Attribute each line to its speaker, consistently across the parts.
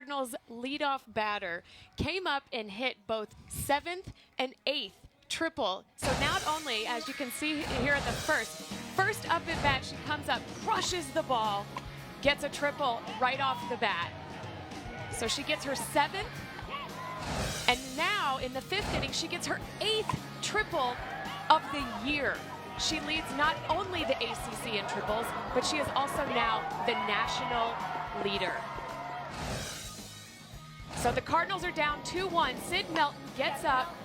Speaker 1: Cardinals leadoff batter, came up and hit both 7th and 8th triple. So not only, as you can see here at the first up at bat, she comes up, crushes the ball, gets a triple right off the bat. So she gets her 7th, and now in the 5th inning, she gets her 8th triple of the year. She leads not only the ACC in triples, but she is also now the national leader. So the Cardinals are down 2-1. Sid Melton gets up,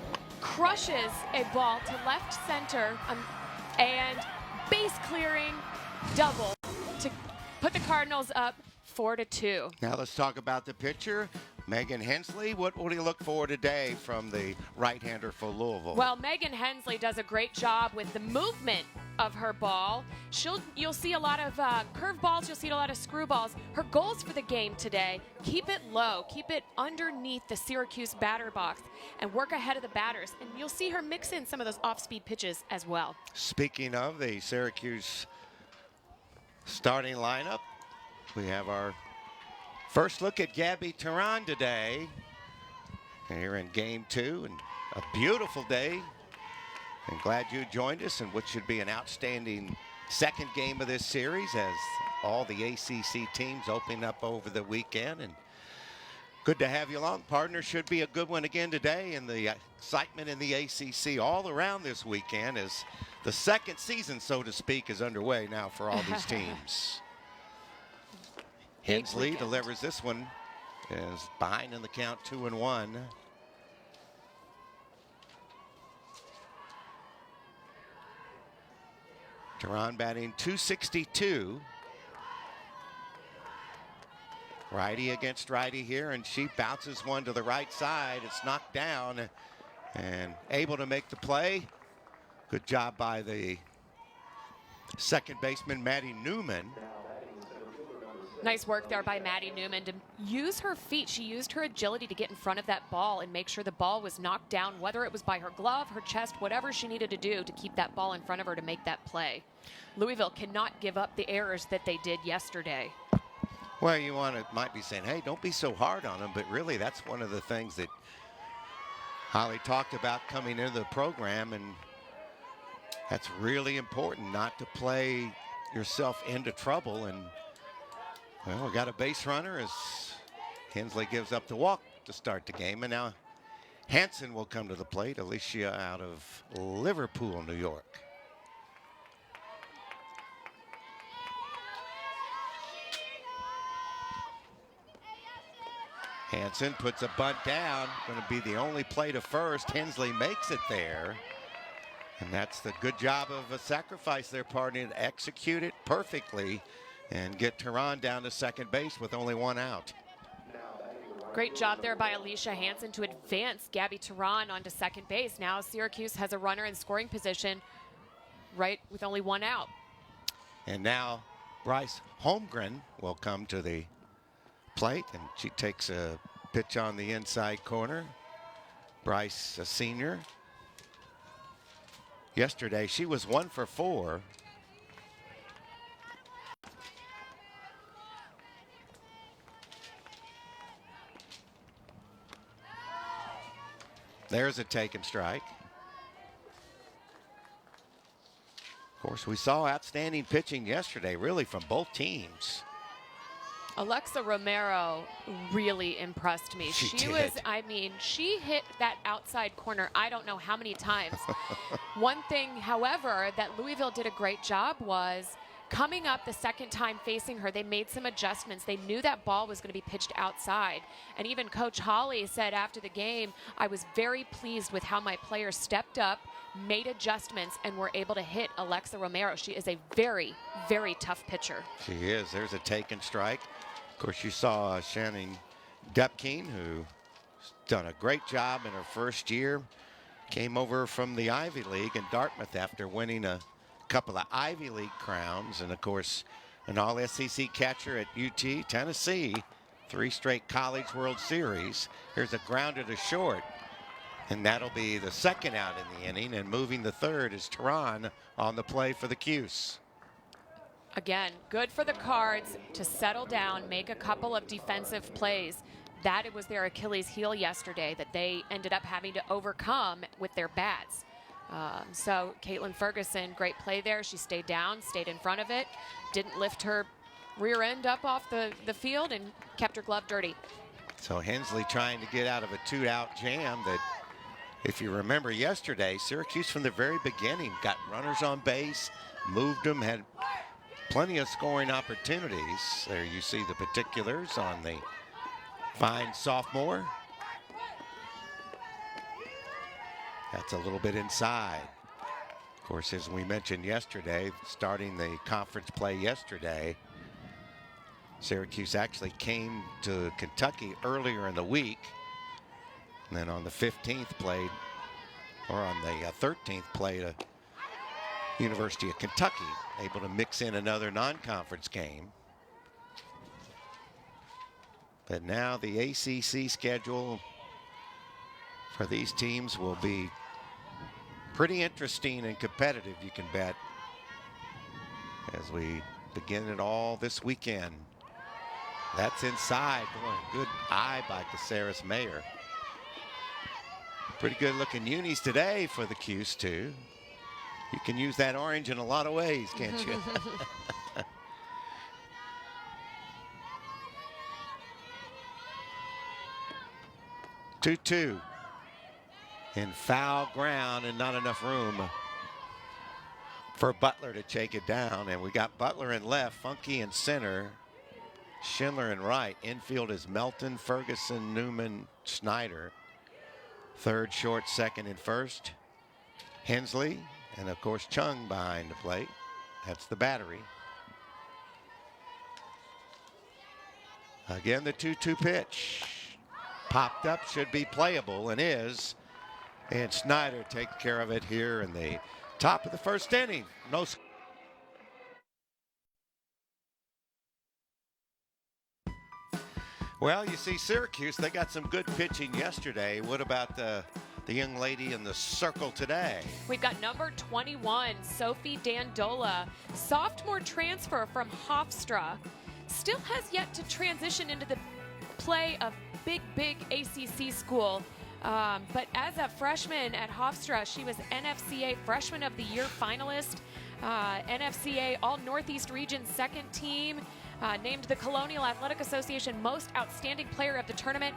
Speaker 1: crushes a ball to left center, and base clearing double to put the Cardinals up 4-2.
Speaker 2: Now let's talk about the pitcher, Megan Hensley. What do you look for today from the right-hander for Louisville?
Speaker 1: Well, Megan Hensley does a great job with the movement of her ball. You'll see a lot of curve balls. You'll see a lot of screw balls. Her goals for the game today: keep it low, keep it underneath the Syracuse batter box, and work ahead of the batters. And you'll see her mix in some of those off-speed pitches as well.
Speaker 2: Speaking of the Syracuse starting lineup, we have our first look at Gabby Teran today. Here in game 2, and a beautiful day. And glad you joined us in what should be an outstanding second game of this series, as all the ACC teams open up over the weekend. And good to have you along, partner. Should be a good one again today, and the excitement in the ACC all around this weekend as the second season, so to speak, is underway now for all these teams. Hensley delivers this one, is behind in the count, 2-1. Teran batting .262. Righty against righty here, and she bounces one to the right side. It's knocked down and able to make the play. Good job by the second baseman, Maddie Newman.
Speaker 1: Nice work there by Maddie Newman to use her feet. She used her agility to get in front of that ball and make sure the ball was knocked down, whether it was by her glove, her chest, whatever she needed to do to keep that ball in front of her to make that play. Louisville cannot give up the errors that they did yesterday.
Speaker 2: Well, you might be saying, hey, don't be so hard on them, but really that's one of the things that Holly talked about coming into the program, and that's really important, not to play yourself into trouble. And well, we got a base runner as Hensley gives up the walk to start the game. And now Hansen will come to the plate. Alicia out of Liverpool, New York. Hansen puts a bunt down. Going to be the only play to first. Hensley makes it there. And that's the good job of a sacrifice there, partner, to execute it perfectly and get Teran down to second base with only one out.
Speaker 1: Great job there by Alicia Hansen to advance Gabby Teran onto second base. Now Syracuse has a runner in scoring position right with only one out. And
Speaker 2: now Bryce Holmgren will come to the plate, and she takes a pitch on the inside corner. Bryce, a senior. Yesterday she was 1 for 4. There's a taken strike. Of course, we saw outstanding pitching yesterday, really, from both teams.
Speaker 1: Alexa Romero really impressed me.
Speaker 2: She
Speaker 1: was, I mean, she hit that outside corner I don't know how many times. One thing, however, that Louisville did a great job was coming up the second time facing her, they made some adjustments. They knew that ball was going to be pitched outside. And even Coach Holly said after the game, I was very pleased with how my players stepped up, made adjustments, and were able to hit Alexa Romero. She is a very, very tough pitcher.
Speaker 2: She is. There's a taken strike. Of course, you saw Shannon Depkeen, who's done a great job in her first year. Came over from the Ivy League in Dartmouth after winning a couple of Ivy League crowns, and of course an all-SEC catcher at UT, Tennessee, 3 straight College World Series. Here's a grounder to short, and that'll be the second out in the inning, and moving the third is Teran on the play for the Cuse.
Speaker 1: Again, good for the Cards to settle down, make a couple of defensive plays. that it was their Achilles heel yesterday that they ended up having to overcome with their bats. So Caitlin Ferguson, great play there. She stayed down, stayed in front of it, didn't lift her rear end up off the field, and kept her glove dirty.
Speaker 2: So Hensley trying to get out of a 2-out jam that, if you remember yesterday, Syracuse from the very beginning got runners on base, moved them, had plenty of scoring opportunities. There you see the particulars on the fine sophomore. That's a little bit inside. Of course, as we mentioned yesterday, starting the conference play yesterday, Syracuse actually came to Kentucky earlier in the week. And then on the 15th played, or on the 13th played a University of Kentucky, able to mix in another non-conference game. But now the ACC schedule for these teams will be pretty interesting and competitive, you can bet, as we begin it all this weekend. That's inside. Boy, good eye by Caceres Mayer. Pretty good looking unis today for the Cuse too. You can use that orange in a lot of ways, can't you? 2-2 in foul ground and not enough room for Butler to take it down. And we got Butler in left, Funky in center, Schindler in right. Infield is Melton, Ferguson, Newman, Snyder. Third, short, second, and first, Hensley, and of course Chung behind the plate. That's the battery. Again, the 2-2 pitch. Popped up, should be playable, and is. And Snyder takes care of it here in the top of the first inning. No. Well, you see Syracuse, they got some good pitching yesterday. What about the young lady in the circle today?
Speaker 1: We've got number 21, Sophie Dandola, sophomore transfer from Hofstra. Still has yet to transition into the play of big ACC school. But as a freshman at Hofstra, she was NFCA Freshman of the Year finalist, NFCA All Northeast Region second team, named the Colonial Athletic Association Most Outstanding Player of the Tournament.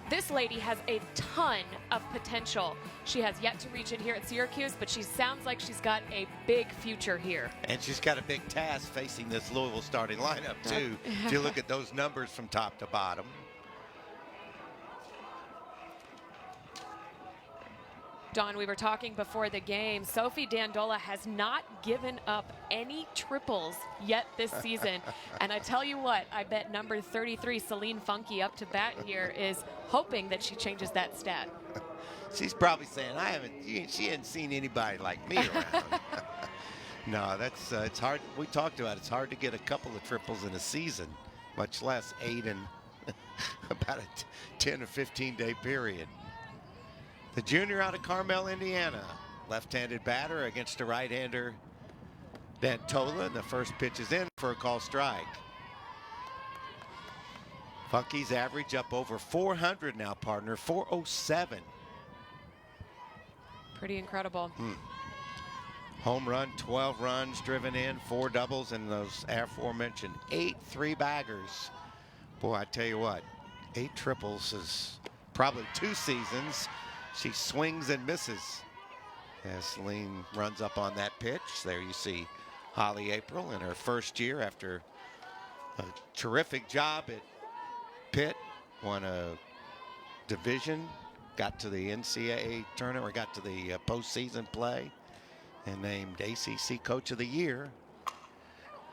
Speaker 1: This lady has a ton of potential. She has yet to reach it here at Syracuse, but she sounds like she's got a big future here.
Speaker 2: And she's got a big task facing this Louisville starting lineup, too. If you look at those numbers from top to bottom.
Speaker 1: Don, we were talking before the game. Sophie Dandola has not given up any triples yet this season. And I tell you what, I bet number 33, Celine Funky, up to bat here, is hoping that she changes that stat.
Speaker 2: She's probably saying, she hadn't seen anybody like me around. No, that's it's hard. We talked about it. It's hard to get a couple of triples in a season, much less 8 in about a 10 or 15-day period. The junior out of Carmel, Indiana, left-handed batter against a right-hander, Dantola, and the first pitch is in for a call strike. Funky's average up over 400 now, partner, 407.
Speaker 1: Pretty incredible.
Speaker 2: Home run, 12 runs driven in, 4 doubles, and those aforementioned 8 three-baggers. Boy, I tell you what, 8 triples is probably 2 seasons. She swings and misses as Celine runs up on that pitch. There you see Holly April in her first year after a terrific job at Pitt, won a division, got to the NCAA tournament, or got to the postseason play, and named ACC Coach of the Year.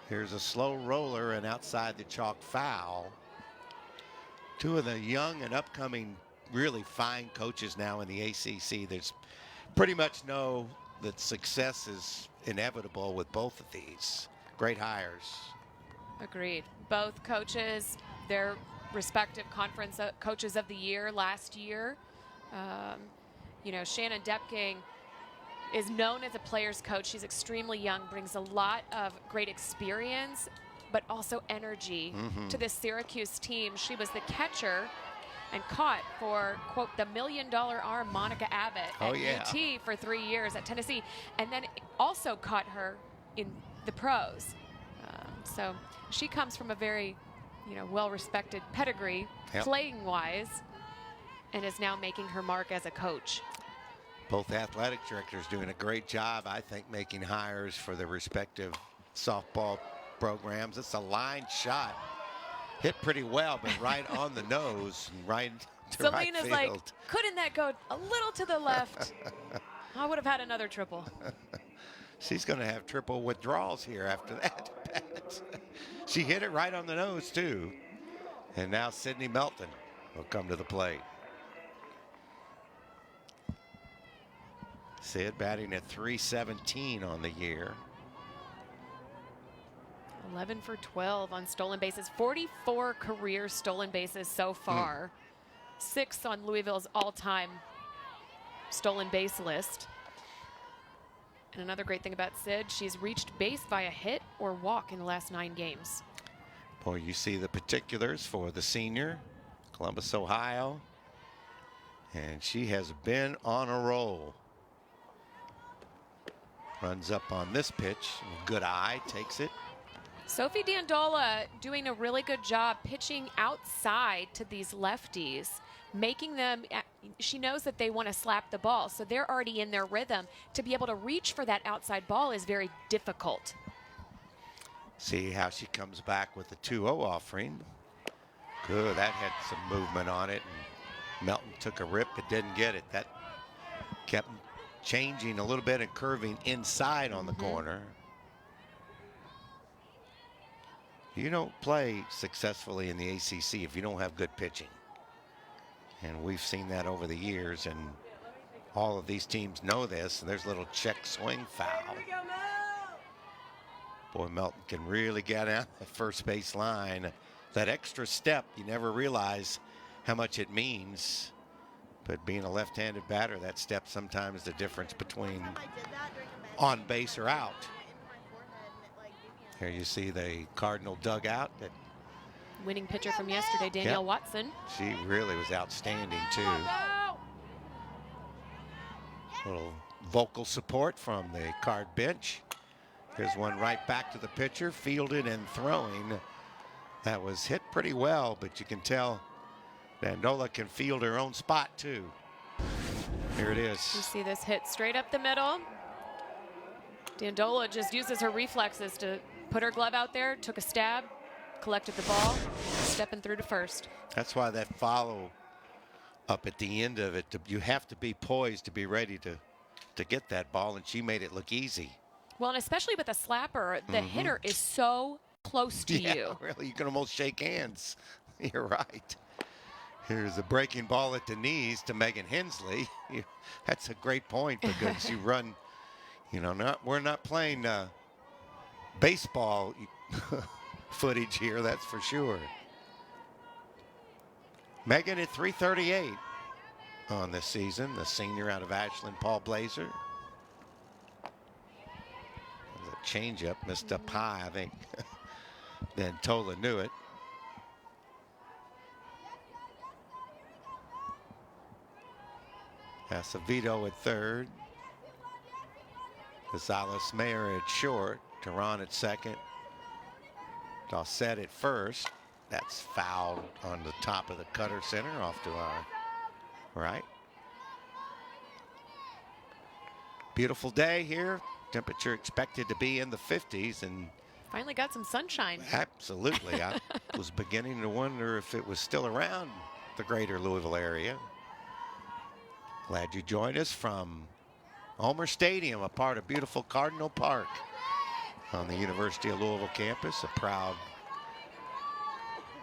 Speaker 2: Here's a slow roller and outside the chalk foul. Two of the young and upcoming really fine coaches now in the ACC. There's pretty much know that success is inevitable with both of these. Great hires.
Speaker 1: Agreed. Both coaches, their respective conference coaches of the year last year. You know, Shannon Depking is known as a player's coach. She's extremely young, brings a lot of great experience, but also energy to this Syracuse team. She was the catcher and caught for, quote, the $1 million arm Monica Abbott at UT for 3 years at Tennessee, and then also caught her in the pros. So she comes from a very, well-respected pedigree, playing-wise, and is now making her mark as a coach.
Speaker 2: Both athletic directors doing a great job, I think, making hires for the respective softball programs. It's a line shot. Hit pretty well, but right on the nose and right to right
Speaker 1: Selena's
Speaker 2: field.
Speaker 1: like, couldn't that go a little to the left? I would have had another triple.
Speaker 2: She's going to have triple withdrawals here after that. She hit it right on the nose, too. And now Sydney Melton will come to the plate. Sid batting at .317 on the year.
Speaker 1: 11 for 12 on stolen bases. 44 career stolen bases so far. 6 on Louisville's all-time stolen base list. And another great thing about Sid, she's reached base via hit or walk in the last 9 games.
Speaker 2: Boy, you see the particulars for the senior, Columbus, Ohio. And she has been on a roll. Runs up on this pitch. Good eye, takes it.
Speaker 1: Sophie Dandola doing a really good job pitching outside to these lefties, making them, she knows that they want to slap the ball, so they're already in their rhythm. To be able to reach for that outside ball is very difficult.
Speaker 2: See how she comes back with the 2-0 offering. Good, that had some movement on it. And Melton took a rip but didn't get it. That kept changing a little bit and curving inside on the corner. You don't play successfully in the ACC if you don't have good pitching. And we've seen that over the years, and all of these teams know this. And there's a little check swing foul. Boy, Melton can really get out the first base line. That extra step, you never realize how much it means. But being a left-handed batter, that step sometimes the difference between on base or out. Here you see the Cardinal dugout. That
Speaker 1: winning pitcher from yesterday, Danielle Watson.
Speaker 2: She really was outstanding, too. A little vocal support from the Card bench. Here's one right back to the pitcher, fielded and throwing. That was hit pretty well, but you can tell Dandola can field her own spot, too. Here it is.
Speaker 1: You see this hit straight up the middle. Dandola just uses her reflexes to put her glove out there, took a stab, collected the ball, stepping through to first.
Speaker 2: That's why that follow up at the end of it, you have to be poised to be ready to get that ball, and she made it look easy.
Speaker 1: Well, and especially with a slapper, the hitter is so close to you.
Speaker 2: Really, you can almost shake hands. You're right. Here's a breaking ball at the knees to Megan Hensley. That's a great point because you run, we're not playing baseball footage here, that's for sure. Megan at .338 on this season, the senior out of Ashland, Paul Blazer. A changeup, missed up high, I think. Then Tola knew it. Acevedo at third. Gonzalez Mayer at short. Teran at second. Dawsett at first. That's fouled on the top of the cutter center off to our right. Beautiful day here. Temperature expected to be in the 50s, and
Speaker 1: finally got some sunshine.
Speaker 2: Absolutely. I was beginning to wonder if it was still around the greater Louisville area. Glad you joined us from Homer Stadium, a part of beautiful Cardinal Park on the University of Louisville campus, a proud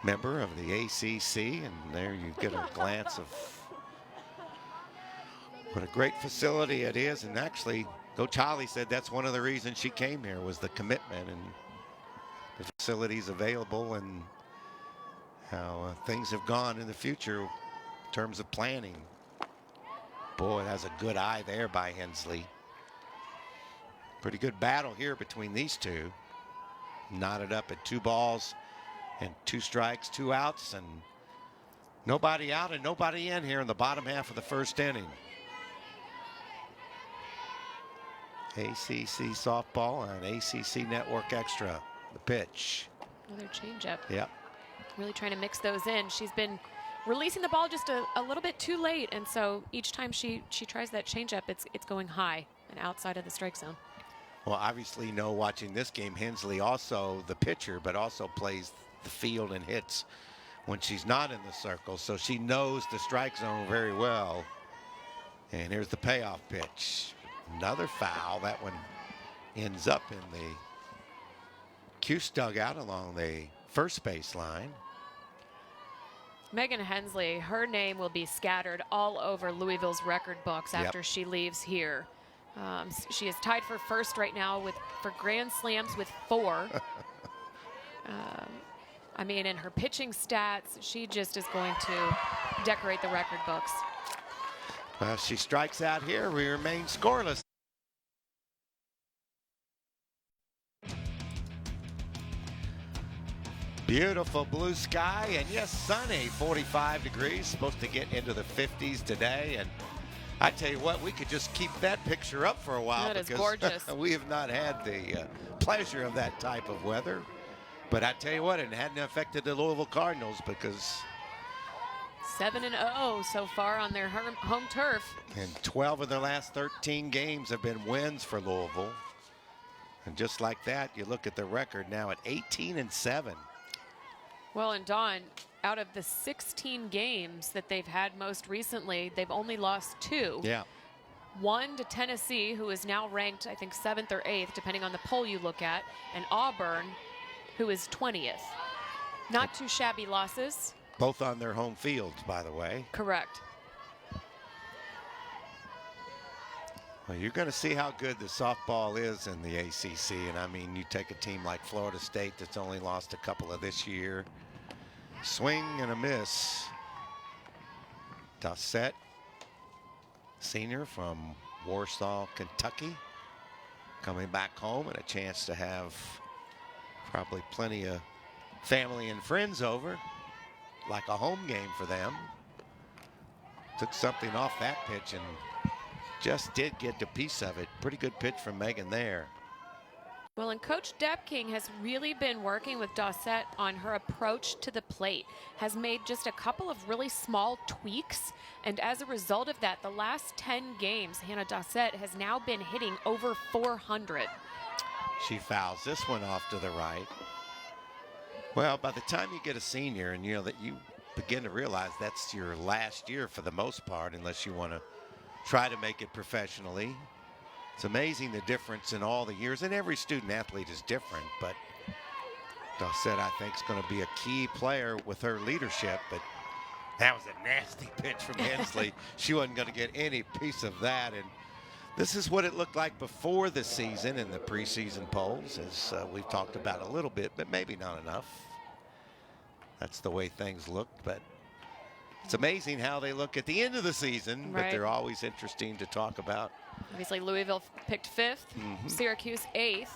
Speaker 2: member of the ACC, and there you get a glance of what a great facility it is. And actually, Coach Holly said that's one of the reasons she came here, was the commitment and the facilities available and how things have gone in the future in terms of planning. Boy, that's a good eye there by Hensley. Pretty good battle here between these two. Knotted up at 2 balls and 2 strikes, 2 outs, and Nobody out and nobody in here in the bottom half of the first inning. ACC softball on ACC Network Extra. The pitch.
Speaker 1: Another changeup.
Speaker 2: Yep.
Speaker 1: Really trying to mix those in. She's been releasing the ball just a little bit too late, and so each time she tries that changeup, it's going high and outside of the strike zone.
Speaker 2: Well, obviously, you know, watching this game, Hensley also the pitcher, but also plays the field and hits when she's not in the circle, so she knows the strike zone very well. And here's the payoff pitch. Another foul. That one ends up in the Cuse dugout along the first base line.
Speaker 1: Megan Hensley, her name will be scattered all over Louisville's record books after she leaves here. She is tied for first right now for grand slams with 4. I mean, in her pitching stats, she just is going to decorate the record books.
Speaker 2: Well, she strikes out here. We remain scoreless. Beautiful blue sky, and yes, sunny, 45 degrees, supposed to get into the 50s today. And I tell you what, we could just keep that picture up for a while.
Speaker 1: That is
Speaker 2: because
Speaker 1: gorgeous.
Speaker 2: we have not had the pleasure of that type of weather. But I tell you what, it hadn't affected the Louisville Cardinals because
Speaker 1: 7-0 so far on their home turf.
Speaker 2: And 12 of their last 13 games have been wins for Louisville. And just like that, you look at the record now at 18-7.
Speaker 1: Well, and Dawn, out of the 16 games that they've had most recently, they've only lost 2.
Speaker 2: Yeah.
Speaker 1: 1 to Tennessee, who is now ranked, I think, 7th or 8th, depending on the poll you look at, and Auburn, who is 20th. Not too shabby losses.
Speaker 2: Both on their home fields, by the way.
Speaker 1: Correct.
Speaker 2: Well, you're going to see how good the softball is in the ACC. And I mean, you take a team like Florida State that's only lost a couple of this year. Swing and a miss. Dossett, senior from Warsaw, Kentucky, coming back home and a chance to have probably plenty of family and friends over, like a home game for them. Took something off that pitch and just did get a piece of it. Pretty good pitch from Megan there.
Speaker 1: Well, and Coach Depking has really been working with Dossett on her approach to the plate, has made just a couple of really small tweaks, and as a result of that, the last 10 games, Hannah Dossett has now been hitting over 400.
Speaker 2: She fouls this one off to the right. Well, by the time you get a senior, and you know that you begin to realize that's your last year for the most part, unless you want to try to make it professionally. It's amazing the difference in all the years, and every student athlete is different, but Dossett, I think, is going to be a key player with her leadership. But that was a nasty pitch from Hensley. She wasn't going to get any piece of that. And this is what it looked like before the season in the preseason polls, as we've talked about a little bit, but maybe not enough. That's the way things looked, but it's amazing how they look at the end of the season, but they're always interesting to talk about.
Speaker 1: Obviously, Louisville picked 5th, Syracuse 8th,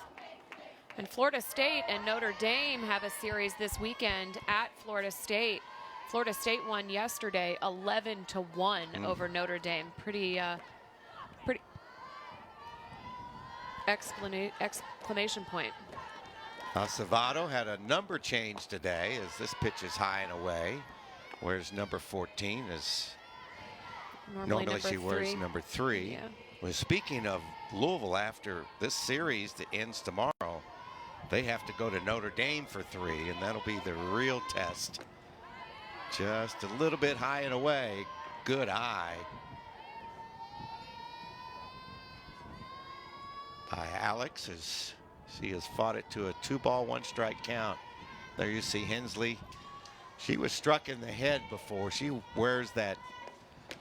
Speaker 1: and Florida State and Notre Dame have a series this weekend at Florida State. Florida State won yesterday 11-1 over Notre Dame. Pretty exclamation point.
Speaker 2: Acevedo had a number change today as this pitch is high and away. Whereas number 14 is normally she wears number 3.
Speaker 1: Yeah.
Speaker 2: Well, speaking of Louisville, after this series that ends tomorrow, they have to go to Notre Dame for 3, and that'll be the real test. Just a little bit high and away. Good eye by Alex as she has fought it to a 2-ball, 1-strike count. There you see Hensley. She was struck in the head before. She wears that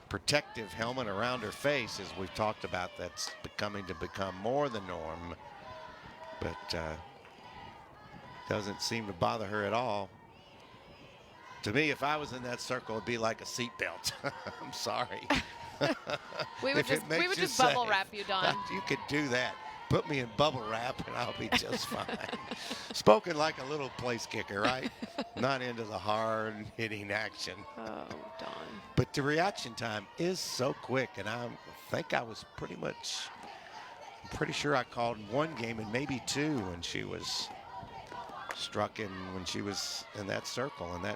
Speaker 2: protective helmet around her face, as we've talked about. That's become more the norm, but doesn't seem to bother her at all. To me, if I was in that circle, it'd be like a seatbelt. I'm sorry.
Speaker 1: we would just bubble wrap you, Don.
Speaker 2: You could do that. Put me in bubble wrap and I'll be just fine. Spoken like a little place kicker, right? Not into the hard hitting action.
Speaker 1: Oh, Don.
Speaker 2: But the reaction time is so quick, and I think I was I'm pretty sure I called one game and maybe two when she was struck in, when she was in that circle, and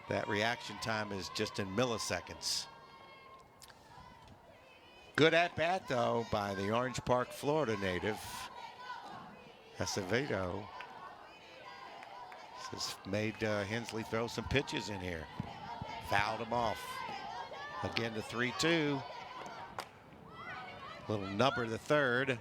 Speaker 2: that reaction time is just in milliseconds. Good at bat though by the Orange Park, Florida native, Acevedo. This has made Hensley throw some pitches in here. Fouled him off. Again to 3-2. Little number the third.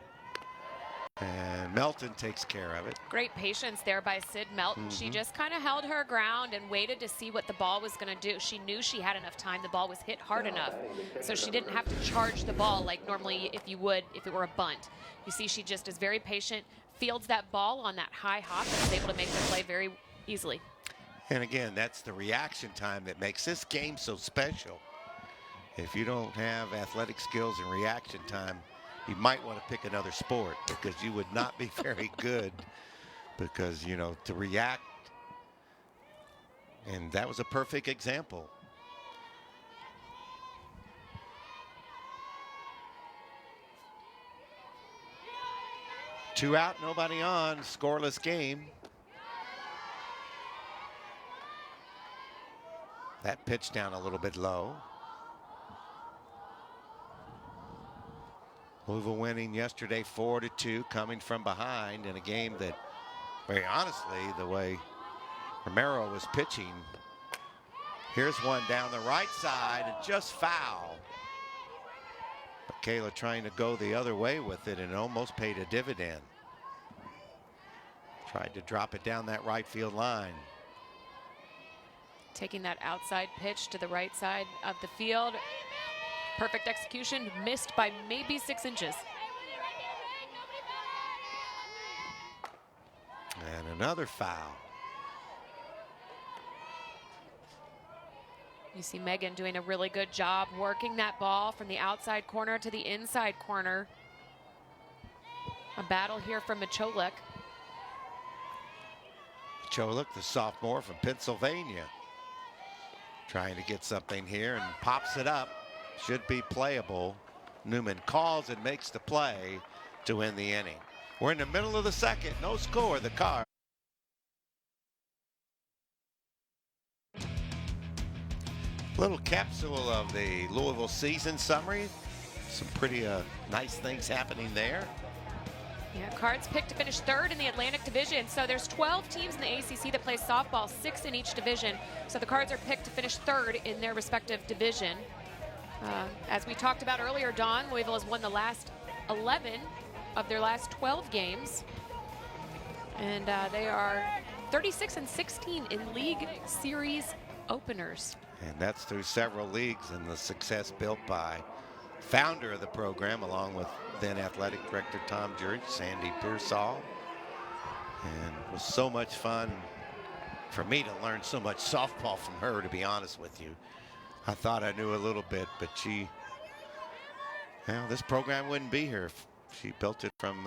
Speaker 2: And Melton takes care of it.
Speaker 1: Great patience there by Sid Melton. She just kind of held her ground and waited to see what the ball was going to do. She knew she had enough time. The ball was hit hard enough, so she didn't have to charge the ball like normally if you would if it were a bunt. You see, she just is very patient, fields that ball on that high hop, and is able to make the play very easily.
Speaker 2: And again, that's the reaction time that makes this game so special. If you don't have athletic skills and reaction time, you might want to pick another sport, because you would not be very good, because, you know, to react. And that was a perfect example. Two out, nobody on, scoreless game. That pitch down a little bit low. Louisville winning yesterday 4-2, coming from behind in a game that, very honestly, the way Romero was pitching. Here's one down the right side and just foul. But Kayla trying to go the other way with it and almost paid a dividend. Tried to drop it down that right field line.
Speaker 1: Taking that outside pitch to the right side of the field. Perfect execution, missed by maybe 6 inches.
Speaker 2: And another foul.
Speaker 1: You see Megan doing a really good job working that ball from the outside corner to the inside corner. A battle here from Micholik.
Speaker 2: Micholik, the sophomore from Pennsylvania, trying to get something here and pops it up. Should be playable. Newman calls and makes the play to win the inning. We're in the middle of the second. No score. The Cards. Little capsule of the Louisville season summary. Some pretty nice things happening there.
Speaker 1: Yeah, Cards picked to finish 3rd in the Atlantic Division. So there's 12 teams in the ACC that play softball, 6 in each division. So the Cards are picked to finish 3rd in their respective division. As we talked about earlier, Dawn, Louisville has won the last 11 of their last 12 games. And they are 36-16 in league series openers.
Speaker 2: And that's through several leagues, and the success built by founder of the program, along with then athletic director Tom George, Sandy Pearsall. And it was so much fun for me to learn so much softball from her, to be honest with you. I thought I knew a little bit, but this program wouldn't be here if she built it from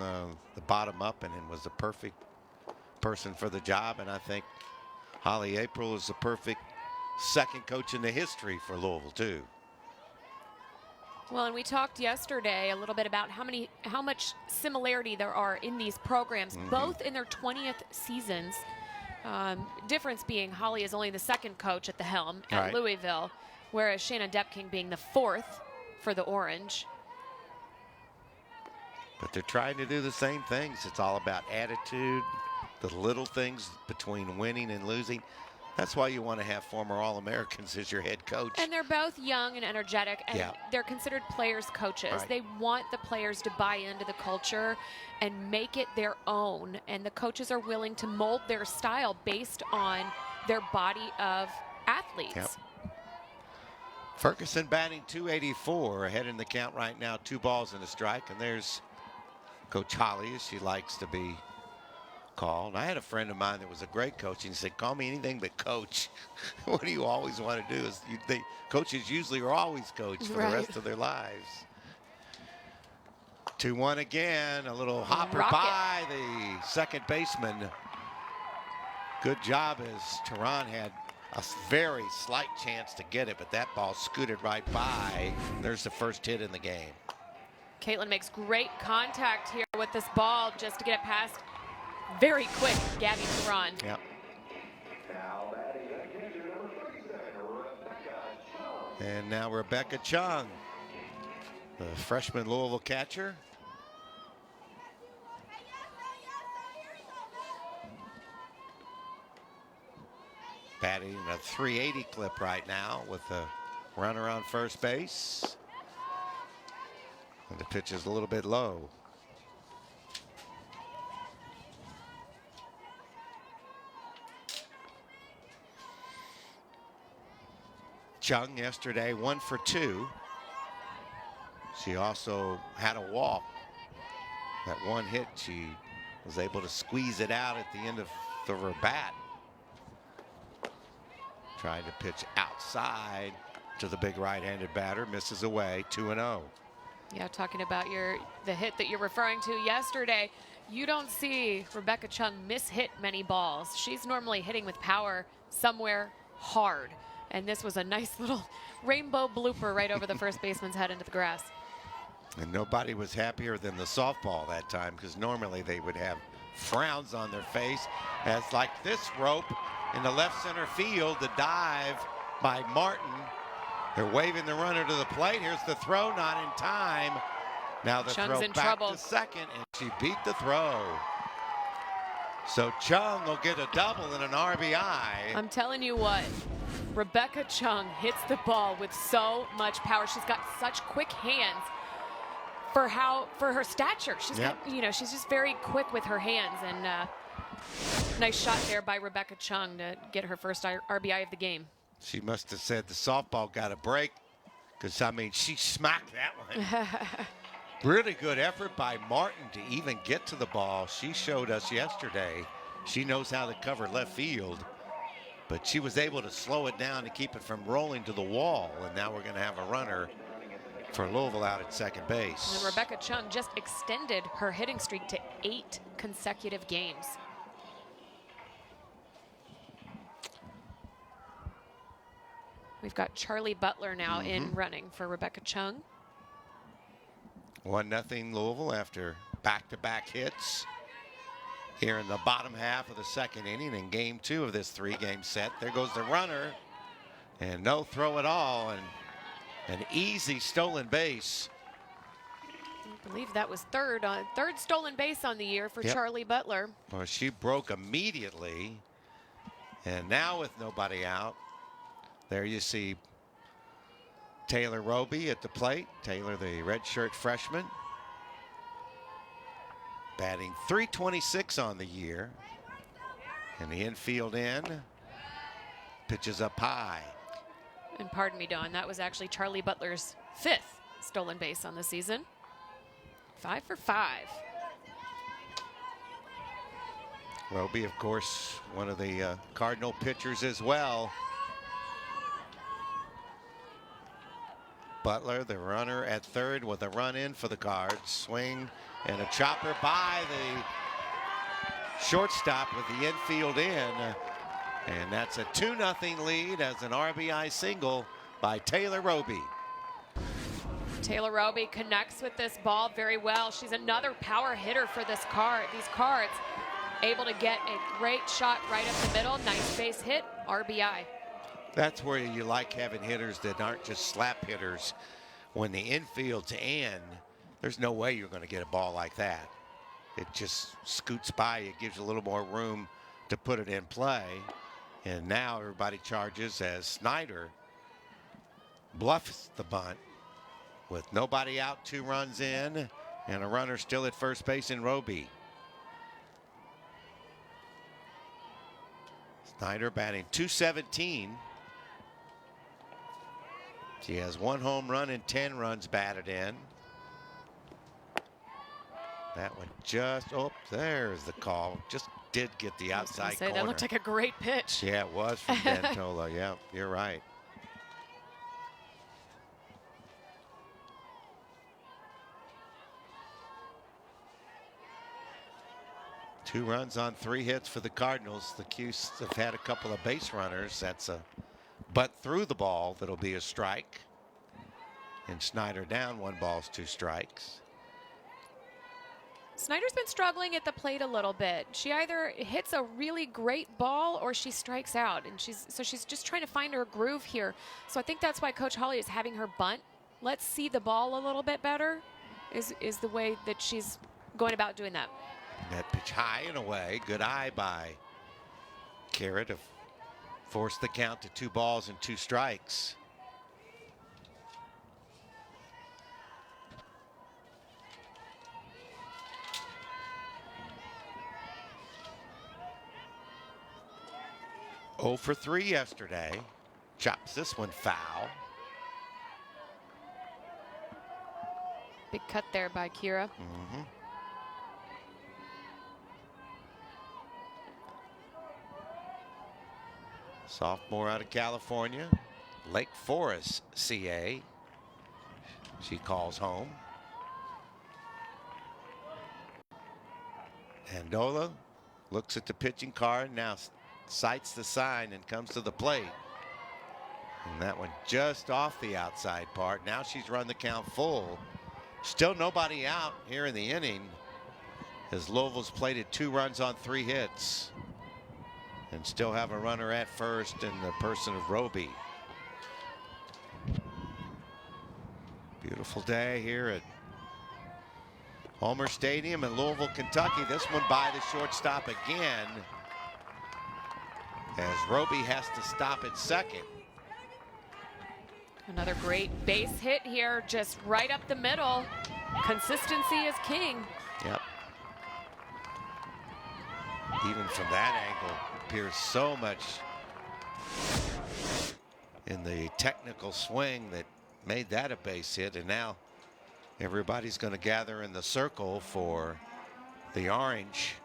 Speaker 2: the bottom up, and was the perfect person for the job. And I think Holly April is the perfect second coach in the history for Louisville too.
Speaker 1: Well, and we talked yesterday a little bit about how much similarity there are in these programs, both in their 20th seasons. Difference being Holly is only the second coach at the helm at Louisville, whereas Shannon Depking being the 4th for the Orange.
Speaker 2: But they're trying to do the same things. It's all about attitude, the little things between winning and losing. That's why you want to have former All-Americans as your head coach.
Speaker 1: And they're both young and energetic, and they're considered players coaches.
Speaker 2: Right.
Speaker 1: They want the players to buy into the culture and make it their own. And the coaches are willing to mold their style based on their body of athletes.
Speaker 2: Yep. Ferguson batting .284, ahead in the count right now, 2 balls and a strike. And there's Coach Holly, as she likes to be called. I had a friend of mine that was a great coach, and he said, "Call me anything but coach." What do you always want to do is you think coaches usually are always coach for the rest of their lives. 2-1 again. A little hopper
Speaker 1: Rocket.
Speaker 2: by the second baseman. Good job as Tehran had a very slight chance to get it, but that ball scooted right by. There's the first hit in the game.
Speaker 1: Caitlin makes great contact here with this ball just to get it past very quick Gabby Tehran.
Speaker 2: Yep. And now Rebecca Chung, the freshman Louisville catcher. Batting a 380 clip right now with the runner on first base. And the pitch is a little bit low. Chung yesterday 1 for 2. She also had a walk. That one hit, she was able to squeeze it out at the end of her bat. Trying to pitch outside to the big right-handed batter, misses away, 2-0.
Speaker 1: Yeah, talking about the hit that you're referring to yesterday, you don't see Rebecca Chung miss-hit many balls. She's normally hitting with power somewhere hard. And this was a nice little rainbow blooper right over the first baseman's head into the grass.
Speaker 2: And nobody was happier than the softball that time, because normally they would have frowns on their face, as like this rope in the left center field, the dive by Martin. They're waving the runner to the plate. Here's the throw, not in time. Now the
Speaker 1: Chung's
Speaker 2: throw
Speaker 1: in
Speaker 2: back
Speaker 1: trouble.
Speaker 2: to second, and she beat the throw. So Chung will get a double and an RBI.
Speaker 1: I'm telling you what, Rebecca Chung hits the ball with so much power. She's got such quick hands for her stature. She's got, she's just very quick with her hands, and nice shot there by Rebecca Chung to get her first RBI of the game.
Speaker 2: She must have said the softball got a break, because, I mean, she smacked that one. Really good effort by Martin to even get to the ball. She showed us yesterday she knows how to cover left field, but she was able to slow it down to keep it from rolling to the wall, and now we're going to have a runner for Louisville out at second base.
Speaker 1: And Rebecca Chung just extended her hitting streak to 8 consecutive games. We've got Charlie Butler now in running for Rebecca Chung.
Speaker 2: 1-0 Louisville after back-to-back hits here in the bottom half of the second inning in game 2 of this 3-game set. There goes the runner, and no throw at all, and an easy stolen base.
Speaker 1: I believe that was third stolen base on the year for Charlie Butler.
Speaker 2: Well, she broke immediately, and now with nobody out, there you see Taylor Roby at the plate. Taylor, the redshirt freshman, batting .326 on the year. And the infield end, pitches up high.
Speaker 1: And pardon me, Don, that was actually Charlie Butler's 5th stolen base on the season. 5 for 5.
Speaker 2: Roby, of course, one of the Cardinal pitchers as well. Butler, the runner at third with a run in for the Cards. Swing and a chopper by the shortstop with the infield in. And that's a 2-0 lead as an RBI single by Taylor Roby.
Speaker 1: Taylor Roby connects with this ball very well. She's another power hitter for these Cards. Able to get a great shot right up the middle. Nice base hit, RBI.
Speaker 2: That's where you like having hitters that aren't just slap hitters. When the infield's in, there's no way you're going to get a ball like that. It just scoots by. It gives you a little more room to put it in play. And now everybody charges as Snyder bluffs the bunt with nobody out, 2 runs in, and a runner still at first base in Roby. Snyder batting .217. She has 1 home run and 10 runs batted in. That one just, there's the call. Just did get the outside corner.
Speaker 1: That looked like a great pitch.
Speaker 2: Yeah, it was from Dentola. Yeah, you're right. 2 runs on 3 hits for the Cardinals. The Cuse have had a couple of base runners. That's a butt through the ball. That'll be a strike. And Snyder down, 1 ball, 2 strikes.
Speaker 1: Snyder's been struggling at the plate a little bit. She either hits a really great ball or she strikes out, and she's just trying to find her groove here. So I think that's why Coach Holly is having her bunt. Let's see the ball a little bit better is the way that she's going about doing that.
Speaker 2: That pitch high and away. Good eye by Kara to force the count to 2 balls and 2 strikes. Oh for 3 yesterday. Chops this one foul.
Speaker 1: Big cut there by Kira.
Speaker 2: Sophomore out of California, Lake Forest, CA. She calls home. Andola looks at the pitching card, now sights the sign and comes to the plate. And that one just off the outside part. Now she's run the count full. Still nobody out here in the inning as Louisville's plated 2 runs on 3 hits. And still have a runner at first in the person of Roby. Beautiful day here at Homer Stadium in Louisville, Kentucky. This one by the shortstop again, as Roby has to stop at second.
Speaker 1: Another great base hit here, just right up the middle. Consistency is king.
Speaker 2: Yep. Even from that angle, appears so much in the technical swing that made that a base hit. And now everybody's going to gather in the circle for the orange,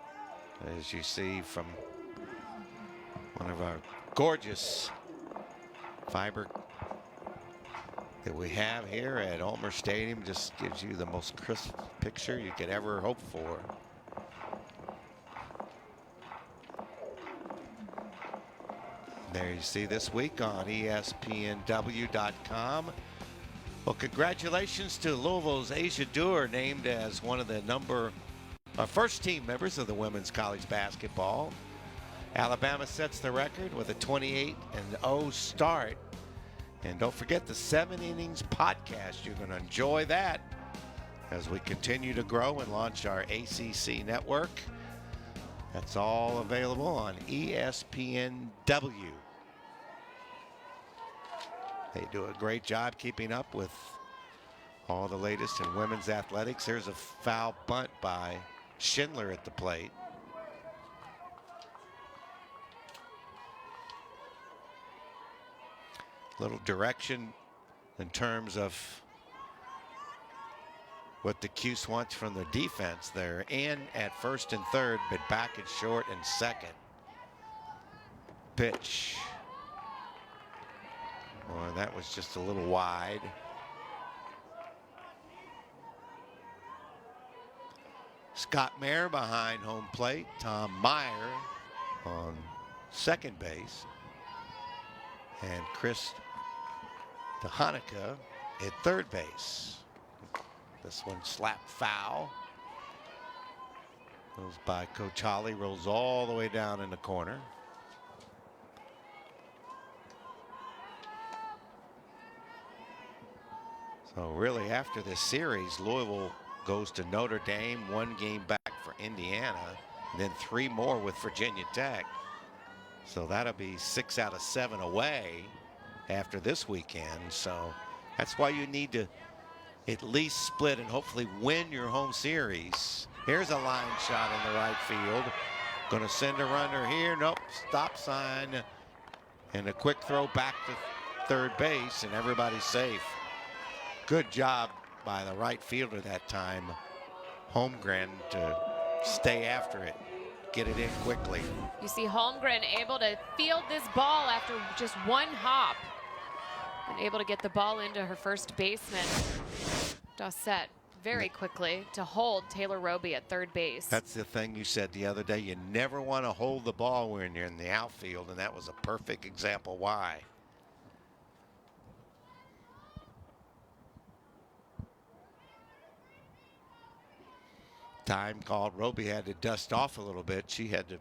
Speaker 2: as you see from one of our gorgeous fiber that we have here at Ulmer Stadium. Just gives you the most crisp picture you could ever hope for. There you see this week on ESPNW.com. Well, congratulations to Louisville's Asia Doer, named as one of the first team members of the women's college basketball. Alabama sets the record with a 28-0 start. And don't forget the 7 Innings podcast. You're going to enjoy that as we continue to grow and launch our ACC network. That's all available on ESPNW. They do a great job keeping up with all the latest in women's athletics. There's a foul bunt by Schindler at the plate. Little direction in terms of what the Cuse wants from their defense. They're in at first and third, but back at short and second. Pitch. Well, that was just a little wide. Scott Mayer behind home plate. Tom Meyer on second base. And Chris DeHanuka at third base. This one slap foul. Goes by Coach Holly, rolls all the way down in the corner. So really, after this series, Louisville goes to Notre Dame, 1 game back for Indiana, and then 3 more with Virginia Tech. So that'll be 6 out of 7 away after this weekend. So that's why you need to at least split and hopefully win your home series. Here's a line shot in the right field. Going to send a runner here. Nope, stop sign. And a quick throw back to third base, and everybody's safe. Good job by the right fielder that time, Holmgren, to stay after it, get it in quickly.
Speaker 1: You see Holmgren able to field this ball after just 1 hop and able to get the ball into her first baseman, Dossett. very quickly to hold Taylor Roby at third base.
Speaker 2: That's the thing you said the other day. You never want to hold the ball when you're in the outfield, and that was a perfect example why. Time called. Roby had to dust off a little bit. She had to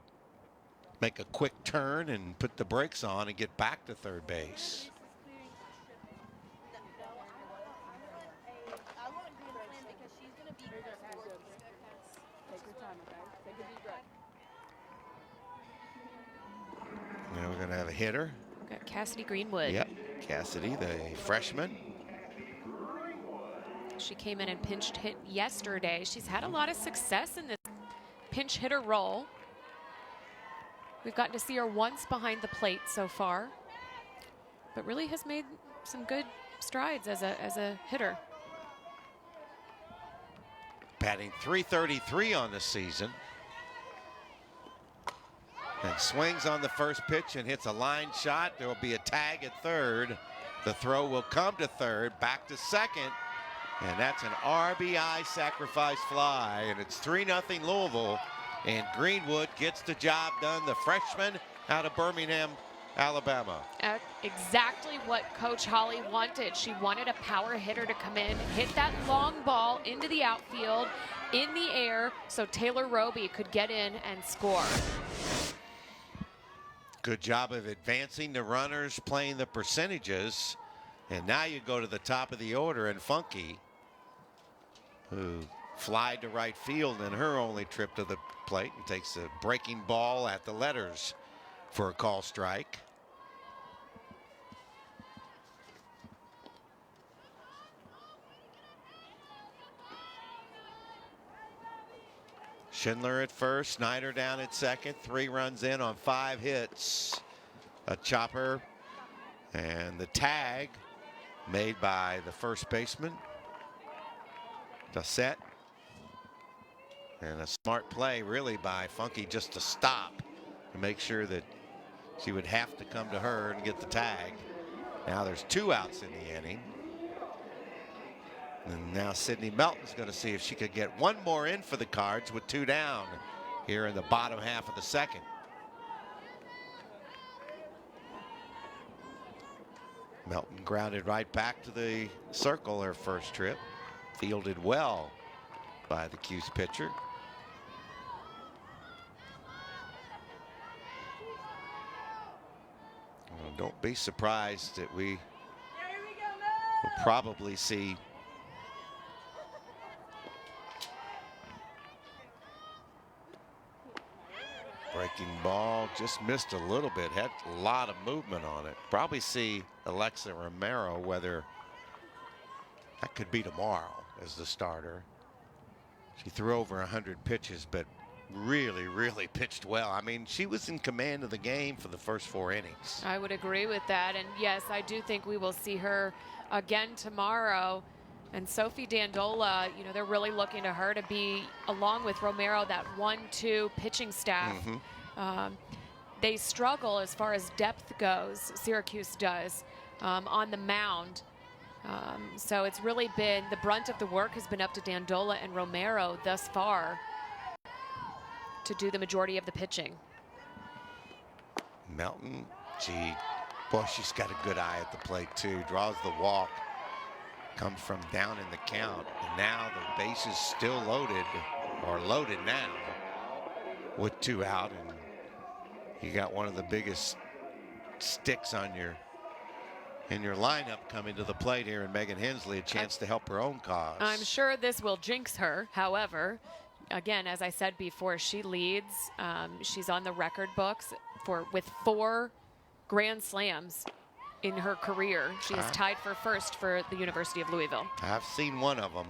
Speaker 2: make a quick turn and put the brakes on and get back to third base. Now we're going to have a hitter.
Speaker 1: We've got Cassidy Greenwood.
Speaker 2: Yep, Cassidy, the freshman.
Speaker 1: She came in and pinch hit yesterday. She's had a lot of success in this pinch hitter role. We've gotten to see her once behind the plate so far, but really has made some good strides as a hitter.
Speaker 2: Batting .333 on the season. And swings on the first pitch and hits a line shot. There will be a tag at third. The throw will come to third, back to second. And that's an RBI sacrifice fly. And it's 3-0 Louisville. And Greenwood gets the job done. The freshman out of Birmingham, Alabama.
Speaker 1: Exactly what Coach Holly wanted. She wanted a power hitter to come in, hit that long ball into the outfield, in the air, so Taylor Roby could get in and score.
Speaker 2: Good job of advancing the runners, playing the percentages. And now you go to the top of the order, and Funky, who flied to right field in her only trip to the plate, and takes a breaking ball at the letters for a call strike. Schindler at first, Snyder down at second, 3 runs in on 5 hits. A chopper and the tag made by the first baseman, Dossett. And a smart play really by Funky just to stop to make sure that she would have to come to her and get the tag. Now there's 2 outs in the inning. And now Sydney Melton's going to see if she could get 1 more in for the Cards with 2 down here in the bottom half of the second. Melton grounded right back to the circle her first trip. Fielded well by the Cuse pitcher. Well, don't be surprised that we will probably see breaking ball, just missed a little bit, had a lot of movement on it. Probably see Alexa Romero, whether that could be tomorrow as the starter. She threw over 100 pitches, but really pitched well. I mean, she was in command of the game for the first 4 innings.
Speaker 1: I would agree with that. And yes, I do think we will see her again tomorrow. And Sophie Dandola, you know, they're really looking to her to be, along with Romero, that 1-2 pitching staff. They struggle as far as depth goes, Syracuse does, on the mound. So it's really been, the brunt of the work has been up to Dandola and Romero thus far to do the majority of the pitching.
Speaker 2: Melton, she's got a good eye at the plate too, draws the walk. Comes from down in the count, and now the base is still loaded, or loaded now, with 2 out, and you got one of the biggest sticks on in your lineup coming to the plate here in Megan Hensley, a chance to help her own cause.
Speaker 1: I'm sure this will jinx her. However, again, as I said before, she leads. She's on the record books with 4 grand slams in her career. She is tied for first for the University of Louisville.
Speaker 2: I've seen one of them.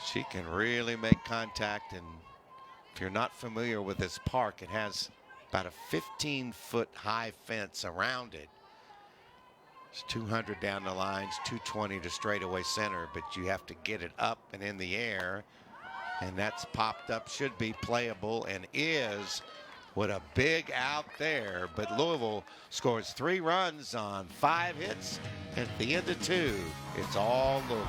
Speaker 2: She can really make contact, and if you're not familiar with this park, it has about a 15-foot high fence around it. It's 200 down the lines, 220 to straightaway center, but you have to get it up and in the air, and that's popped up, should be playable, and is. What a big out there, but Louisville scores 3 runs on 5 hits. At the end of 2, it's all Louisville.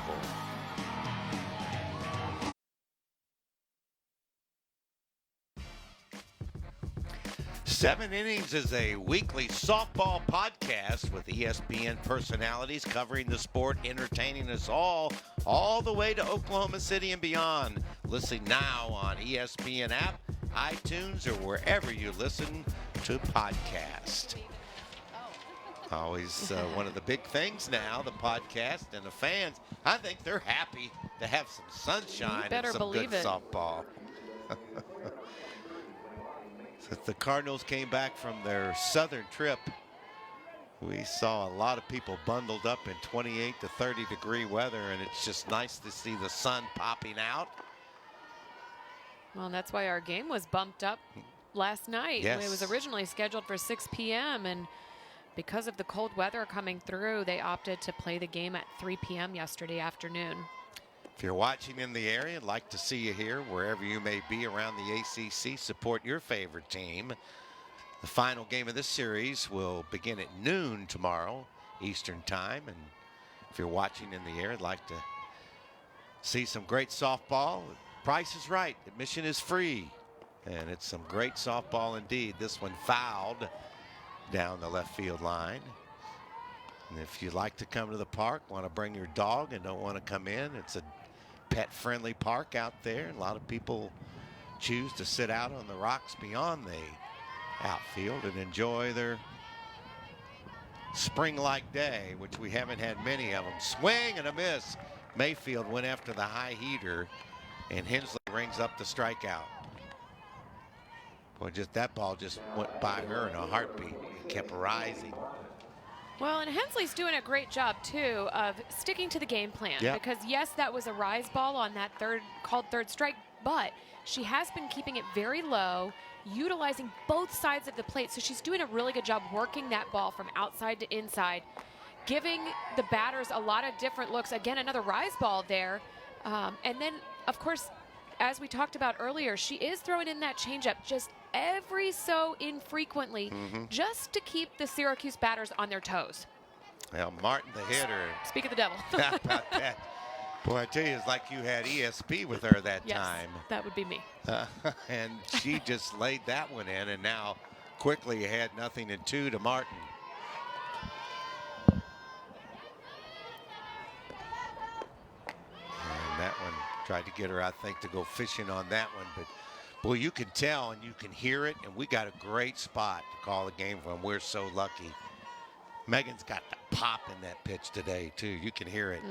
Speaker 2: 7 Innings is a weekly softball podcast with ESPN personalities covering the sport, entertaining us all the way to Oklahoma City and beyond. Listen now on ESPN app, iTunes, or wherever you listen to podcasts. Always one of the big things now, the podcast and the fans. I think they're happy to have some sunshine and some good softball. Since the Cardinals came back from their southern trip, we saw a lot of people bundled up in 28 to 30 degree weather, and it's just nice to see the sun popping out.
Speaker 1: Well, that's why our game was bumped up last night.
Speaker 2: Yes.
Speaker 1: It was originally scheduled for 6 p.m. and because of the cold weather coming through, they opted to play the game at 3 p.m. yesterday afternoon.
Speaker 2: If you're watching in the area, I'd like to see you here, wherever you may be around the ACC. Support your favorite team. The final game of this series will begin at noon tomorrow, Eastern Time. And if you're watching in the area, I'd like to see some great softball. Price is right. Admission is free. And it's some great softball indeed. This one fouled down the left field line. And if you'd like to come to the park, want to bring your dog and don't want to come in, it's a pet-friendly park out there. A lot of people choose to sit out on the rocks beyond the outfield and enjoy their spring-like day, which we haven't had many of them. Swing and a miss. Mayfield went after the high heater, and Hensley rings up the strikeout. Boy, that ball just went by her in a heartbeat. It kept rising.
Speaker 1: Well, and Hensley's doing a great job, too, of sticking to the game plan.
Speaker 2: Yep.
Speaker 1: Because, yes, that was a rise ball on that called third strike, but she has been keeping it very low, utilizing both sides of the plate. So she's doing a really good job working that ball from outside to inside, giving the batters a lot of different looks. Again, another rise ball there. And then, of course, as we talked about earlier, she is throwing in that changeup just every so infrequently, just to keep the Syracuse batters on their toes.
Speaker 2: Well, Martin, the hitter.
Speaker 1: Speak of the devil.
Speaker 2: How about that? Boy, I tell you, it's like you had ESP with her that
Speaker 1: yes,
Speaker 2: time.
Speaker 1: That would be me.
Speaker 2: And she just laid that one in, and now quickly ahead 0-2 to Martin. And that one tried to get her, I think, to go fishing on that one, but boy, you can tell and you can hear it, and we got a great spot to call the game from. We're so lucky. Megan's got the pop in that pitch today, too. You can hear it.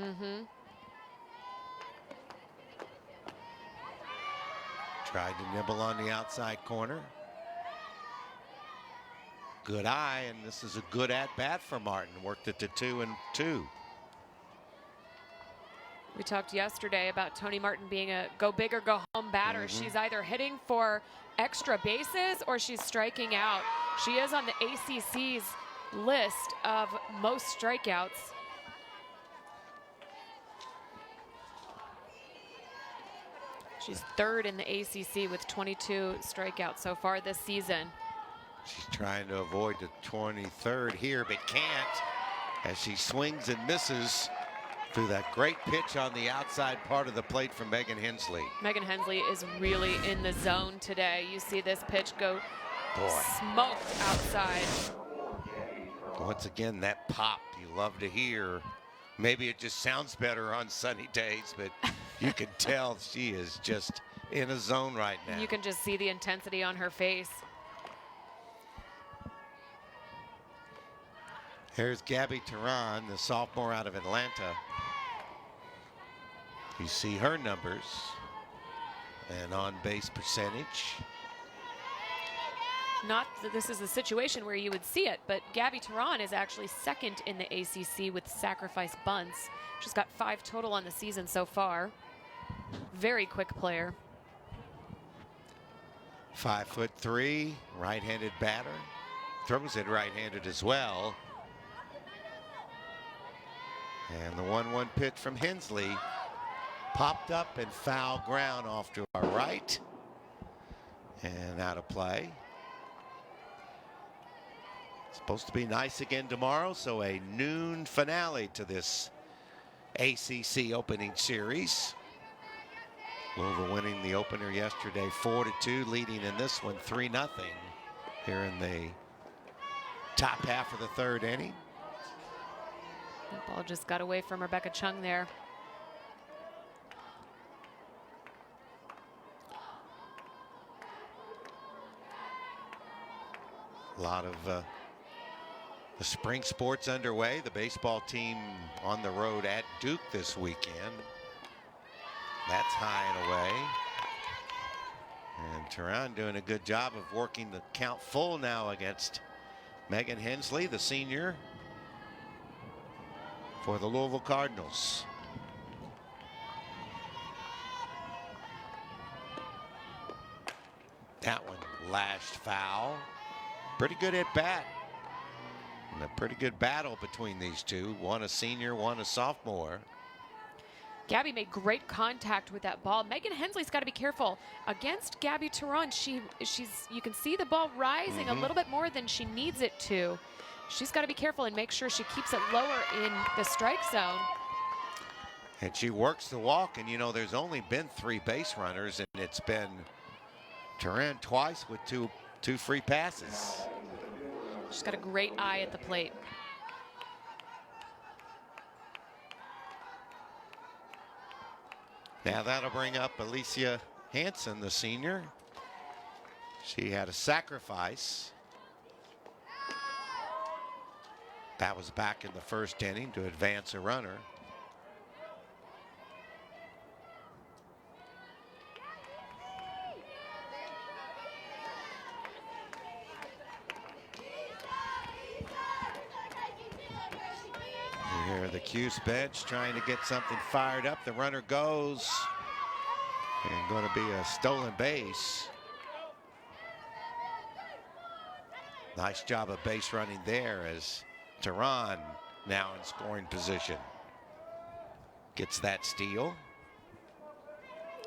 Speaker 2: Tried to nibble on the outside corner. Good eye, and this is a good at-bat for Martin. Worked it to 2-2.
Speaker 1: We talked yesterday about Tony Martin being a go big or go home batter. She's either hitting for extra bases or she's striking out. She is on the ACC's list of most strikeouts. She's third in the ACC with 22 strikeouts so far this season.
Speaker 2: She's trying to avoid the 23rd here, but can't, as she swings and misses through that great pitch on the outside part of the plate from Megan Hensley.
Speaker 1: Megan Hensley is really in the zone today. You see this pitch go smoked outside.
Speaker 2: Once again, that pop you love to hear. Maybe it just sounds better on sunny days, but you can tell she is just in a zone right now.
Speaker 1: You can just see the intensity on her face.
Speaker 2: Here's Gabby Teran, the sophomore out of Atlanta. You see her numbers and on-base percentage.
Speaker 1: Not that this is a situation where you would see it, but Gabby Teran is actually second in the ACC with sacrifice bunts. She's got 5 total on the season so far. Very quick player.
Speaker 2: 5'3", right-handed batter. Throws it right-handed as well. And the 1-1 pitch from Hensley popped up and foul ground off to our right. And out of play. Supposed to be nice again tomorrow, so a noon finale to this ACC opening series. Louisville winning the opener yesterday 4-2, leading in this one 3-0. here in the top half of the third inning.
Speaker 1: That ball just got away from Rebecca Chung there.
Speaker 2: A lot of the spring sports underway. The baseball team on the road at Duke this weekend. That's high and away. And Tehran doing a good job of working the count full now against Megan Hensley, the senior for the Louisville Cardinals. That one lashed foul. Pretty good at bat. And a pretty good battle between these two. One a senior, one a sophomore.
Speaker 1: Gabby made great contact with that ball. Megan Hensley's got to be careful. Against Gabby Tehran, you can see the ball rising a little bit more than she needs it to. She's got to be careful and make sure she keeps it lower in the strike zone.
Speaker 2: And she works the walk, and you know, there's only been 3 base runners, and it's been Tehran twice with two free passes.
Speaker 1: She's got a great eye at the plate.
Speaker 2: Now that'll bring up Alicia Hansen, the senior. She had a sacrifice. That was back in the first inning to advance a runner. You hear the Cuse bench trying to get something fired up. The runner goes, and going to be a stolen base. Nice job of base running there as Tehran now in scoring position. Gets that steal.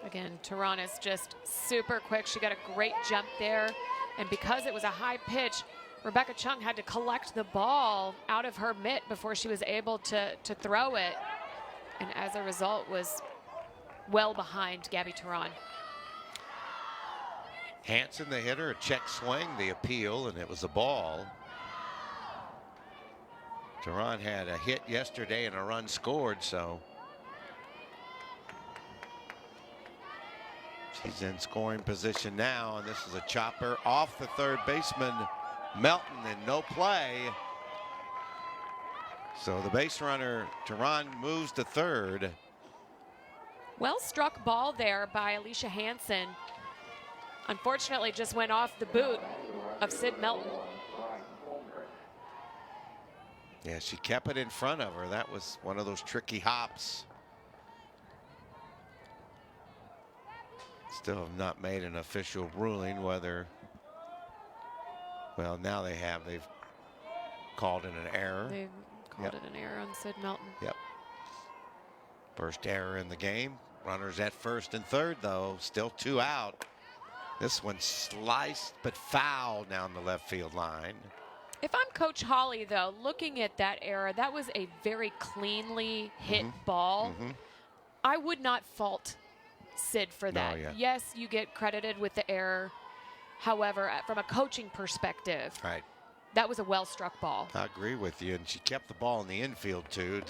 Speaker 1: Again, Tehran is just super quick. She got a great jump there. And because it was a high pitch, Rebecca Chung had to collect the ball out of her mitt before she was able to throw it. And as a result was well behind Gabby Tehran.
Speaker 2: Hansen, the hitter, a check swing, the appeal, and it was a ball. Tehran had a hit yesterday and a run scored, so she's in scoring position now, and this is a chopper off the third baseman, Melton, and no play. So the base runner, Tehran, moves to third.
Speaker 1: Well struck ball there by Alicia Hansen. Unfortunately, just went off the boot of Sid Melton.
Speaker 2: Yeah, she kept it in front of her. That was one of those tricky hops. Still have not made an official ruling whether, well, now they have. They've called it an error.
Speaker 1: They've called it an error on Sid Melton.
Speaker 2: Yep. First error in the game. Runners at first and third, though. Still 2 out. This one sliced but foul down the left field line.
Speaker 1: If I'm Coach Holly, though, looking at that error, that was a very cleanly hit ball. I would not fault Sid for that.
Speaker 2: No, yeah.
Speaker 1: Yes, you get credited with the error. However, from a coaching perspective,
Speaker 2: Right.
Speaker 1: that was a well-struck ball.
Speaker 2: I agree with you. And she kept the ball in the infield, too.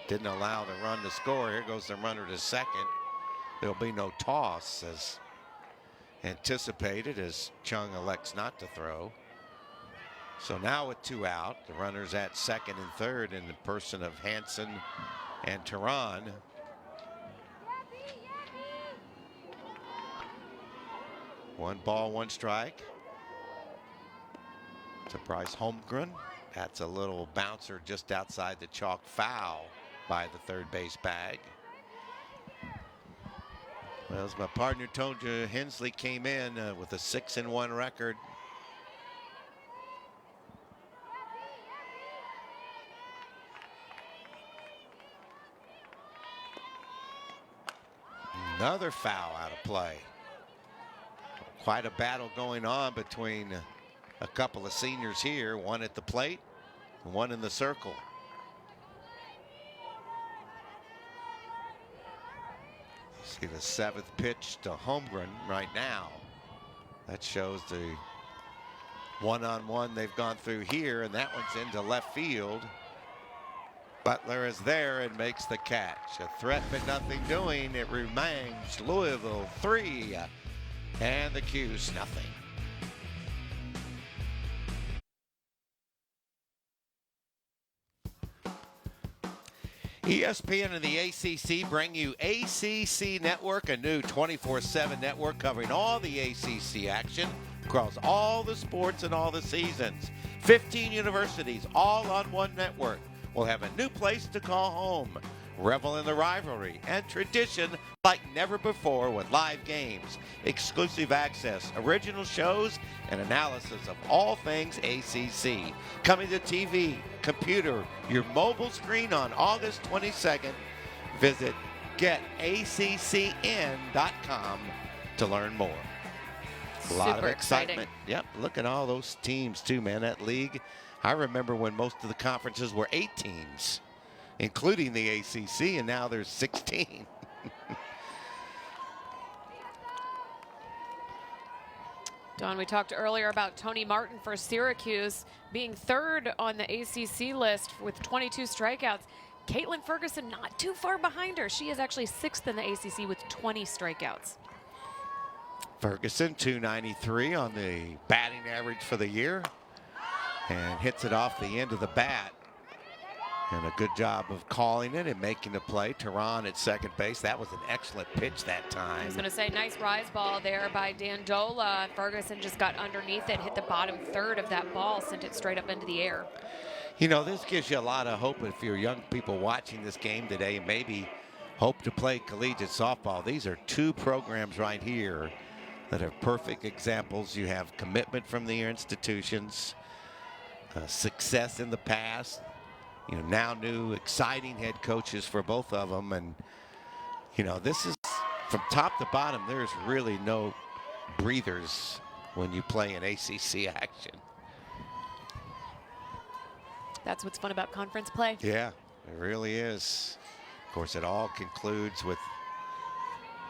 Speaker 2: Didn't allow the run to score. Here goes the runner to second. There'll be no toss as anticipated, as Chung elects not to throw. So now with 2 out, the runners at second and third in the person of Hansen and Tehran. One ball, 1 strike to Bryce Holmgren. That's a little bouncer just outside the chalk, foul by the third base bag. Well, as my partner told you, Hensley came in with a 6-1 record. Another foul out of play. Quite a battle going on between a couple of seniors here, one at the plate, one in the circle. See the 7th pitch to Holmgren right now. That shows the One-on-one they've gone through here, and that one's into left field. Butler is there and makes the catch. A threat but nothing doing. It remains Louisville 3 and the Cuse nothing. ESPN and the ACC bring you ACC Network, a new 24/7 network covering all the ACC action across all the sports and all the seasons. 15 universities all on one network. We'll have a new place to call home. Revel in the rivalry and tradition like never before with live games, exclusive access, original shows, and analysis of all things ACC. Coming to TV, computer, your mobile screen on August 22nd. Visit getaccn.com to learn more. A lot of excitement. Yep, look at all those teams too, man, that league. I remember when most of the conferences were 8 teams, including the ACC, and now there's 16.
Speaker 1: Don, we talked earlier about Tony Martin for Syracuse being 3rd on the ACC list with 22 strikeouts. Caitlin Ferguson not too far behind her. She is actually 6th in the ACC with 20 strikeouts.
Speaker 2: Ferguson, 293 on the batting average for the year, and hits it off the end of the bat. And a good job of calling it and making the play. Tehran at second base. That was an excellent pitch that time.
Speaker 1: I was going to say, nice rise ball there by Dandola. Ferguson just got underneath it, hit the bottom third of that ball, sent it straight up into the air.
Speaker 2: You know, this gives you a lot of hope if you're young people watching this game today and maybe hope to play collegiate softball. These are 2 programs right here that are perfect examples. You have commitment from the institutions, success in the past. You know, now new exciting head coaches for both of them. And, you know, this is from top to bottom, there's really no breathers when you play in ACC action.
Speaker 1: That's what's fun about conference play.
Speaker 2: Yeah, it really is. Of course, it all concludes with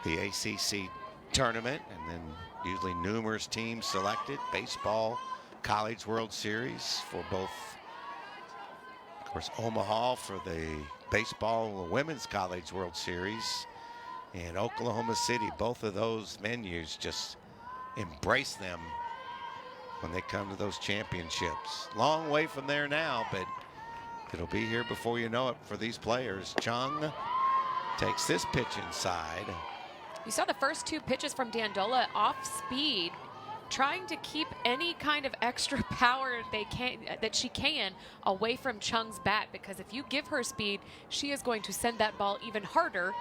Speaker 2: the ACC tournament, and then usually numerous teams selected. Baseball, College World Series for both. Of course, Omaha for the baseball women's College World Series, and Oklahoma City. Both of those venues just embrace them when they come to those championships. Long way from there now, but it'll be here before you know it for these players. Chung takes this pitch inside.
Speaker 1: You saw the first 2 pitches from Dandola off speed, trying to keep any kind of extra power that she can away from Chung's bat, because if you give her speed, she is going to send that ball even harder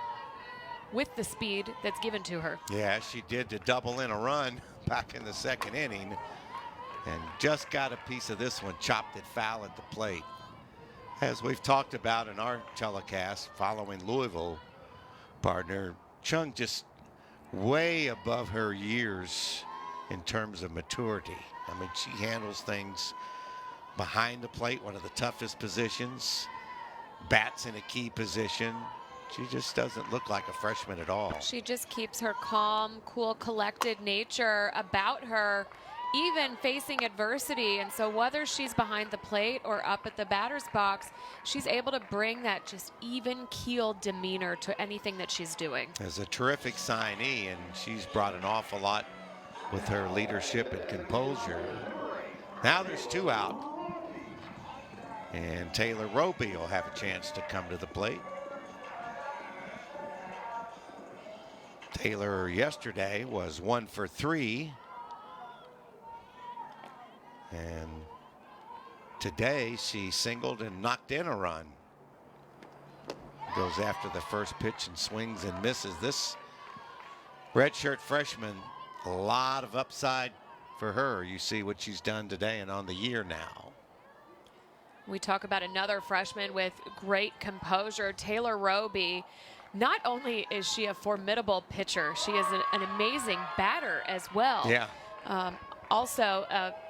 Speaker 1: with the speed that's given to her.
Speaker 2: Yeah, she did to double in a run back in the 2nd inning, and just got a piece of this one, chopped it foul at the plate. As we've talked about in our telecast following Louisville, partner, Chung just way above her years in terms of maturity. I mean, she handles things behind the plate, one of the toughest positions, bats in a key position. She just doesn't look like a freshman at all.
Speaker 1: She just keeps her calm, cool, collected nature about her, even facing adversity. And so whether she's behind the plate or up at the batter's box, she's able to bring that just even keel demeanor to anything that she's doing.
Speaker 2: As a terrific signee, and she's brought an awful lot with her leadership and composure. Now there's 2 out, and Taylor Roby will have a chance to come to the plate. Taylor yesterday was 1 for 3. And today she singled and knocked in a run. Goes after the first pitch and swings and misses. This redshirt freshman, a lot of upside for her. You see what she's done today and on the year now.
Speaker 1: We talk about another freshman with great composure, Taylor Roby. Not only is she a formidable pitcher, she is an amazing batter as well.
Speaker 2: Yeah.
Speaker 1: Also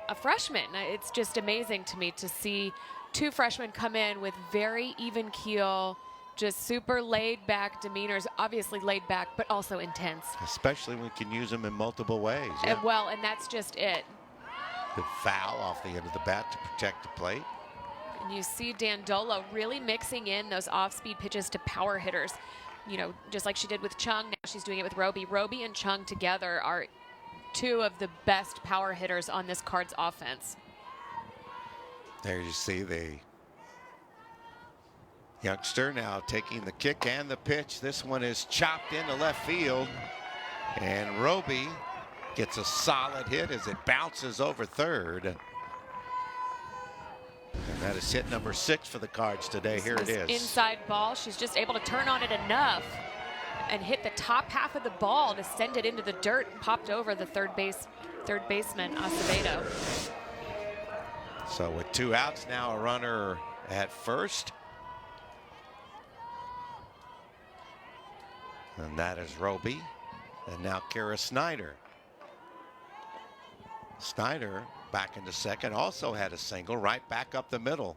Speaker 1: a freshman. It's just amazing to me to see 2 freshmen come in with very even keel, just super laid back demeanors, obviously laid back, but also intense.
Speaker 2: Especially when we can use them in multiple ways. Yeah.
Speaker 1: And that's just it.
Speaker 2: Good foul off the end of the bat to protect the plate.
Speaker 1: And you see Dandola really mixing in those off-speed pitches to power hitters. You know, just like she did with Chung, now she's doing it with Roby. Roby and Chung together are two of the best power hitters on this Cards offense.
Speaker 2: There you see the youngster now taking the kick and the pitch. This one is chopped into left field, and Roby gets a solid hit as it bounces over third. And that is hit number 6 for the Cards today. Here it is.
Speaker 1: Inside ball. She's just able to turn on it enough and hit the top half of the ball to send it into the dirt and popped over the third baseman, Acevedo.
Speaker 2: So with 2 outs now, a runner at first. And that is Roby. And now Kara Snyder. Snyder back into second, also had a single right back up the middle.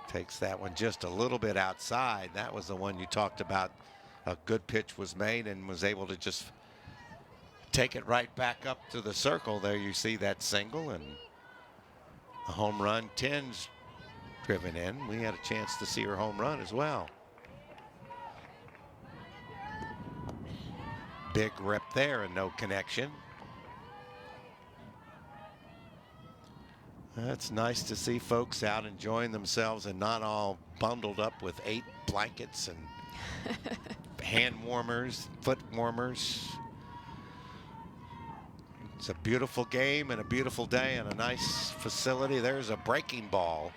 Speaker 2: Takes that one just a little bit outside. That was the one you talked about. A good pitch was made and was able to just take it right back up to the circle. There you see that single, and a home run. 10's driven in. We had a chance to see her home run as well. Big rip there and no connection. It's nice to see folks out enjoying themselves and not all bundled up with 8 blankets and hand warmers, foot warmers. It's a beautiful game and a beautiful day and a nice facility. There's a breaking ball.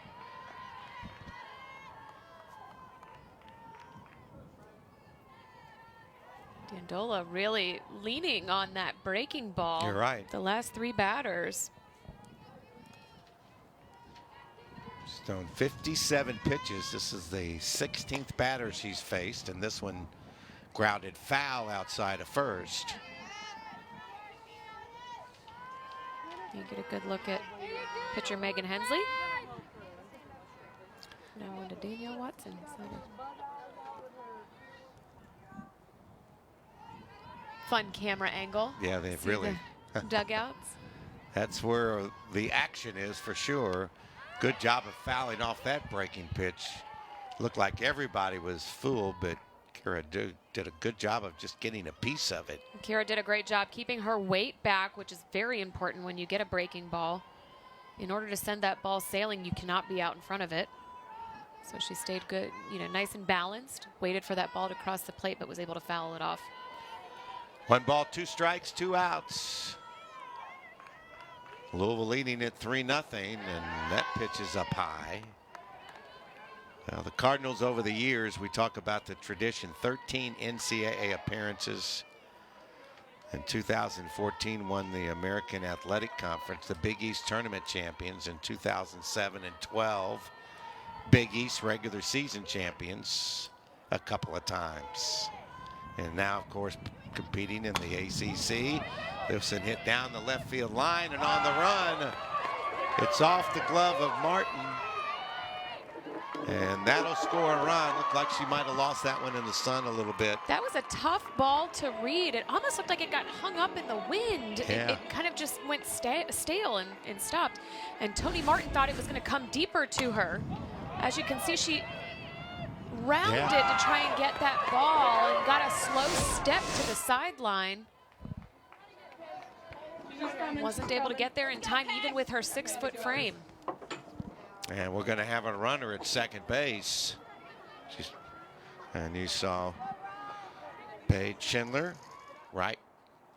Speaker 1: Dandola really leaning on that breaking ball.
Speaker 2: You're right.
Speaker 1: The last 3 batters.
Speaker 2: Stone 57 pitches. This is the 16th batter she's faced, and this one grounded foul outside of first.
Speaker 1: You get a good look at pitcher Megan Hensley. Now into Danielle Watson. Fun camera angle.
Speaker 2: Yeah, they've
Speaker 1: See
Speaker 2: really
Speaker 1: the dugouts.
Speaker 2: That's where the action is for sure. Good job of fouling off that breaking pitch. Looked like everybody was fooled, but Kara did a good job of just getting a piece of it.
Speaker 1: Kara did a great job keeping her weight back, which is very important when you get a breaking ball. In order to send that ball sailing, you cannot be out in front of it. So she stayed good, you know, nice and balanced, waited for that ball to cross the plate, but was able to foul it off.
Speaker 2: 1 ball, 2 strikes, 2 outs. Louisville leading at 3-0, and that pitch is up high. Now the Cardinals over the years, we talk about the tradition, 13 NCAA appearances. In 2014 won the American Athletic Conference, the Big East Tournament champions in 2007 and 12. Big East regular season champions a couple of times. And now, of course, competing in the ACC. Lifson hit down the left field line, and on the run, it's off the glove of Martin. And that'll score a run. Looked like she might have lost that one in the sun a little bit.
Speaker 1: That was a tough ball to read. It almost looked like it got hung up in the wind.
Speaker 2: Yeah.
Speaker 1: It kind of just went stale and stopped. And Tony Martin thought it was going to come deeper to her. As you can see, she rounded to try and get that ball and got a slow step to the sideline. Wasn't able to get there in time, even with her 6-foot frame.
Speaker 2: And we're going to have a runner at second base. And you saw Paige Schindler right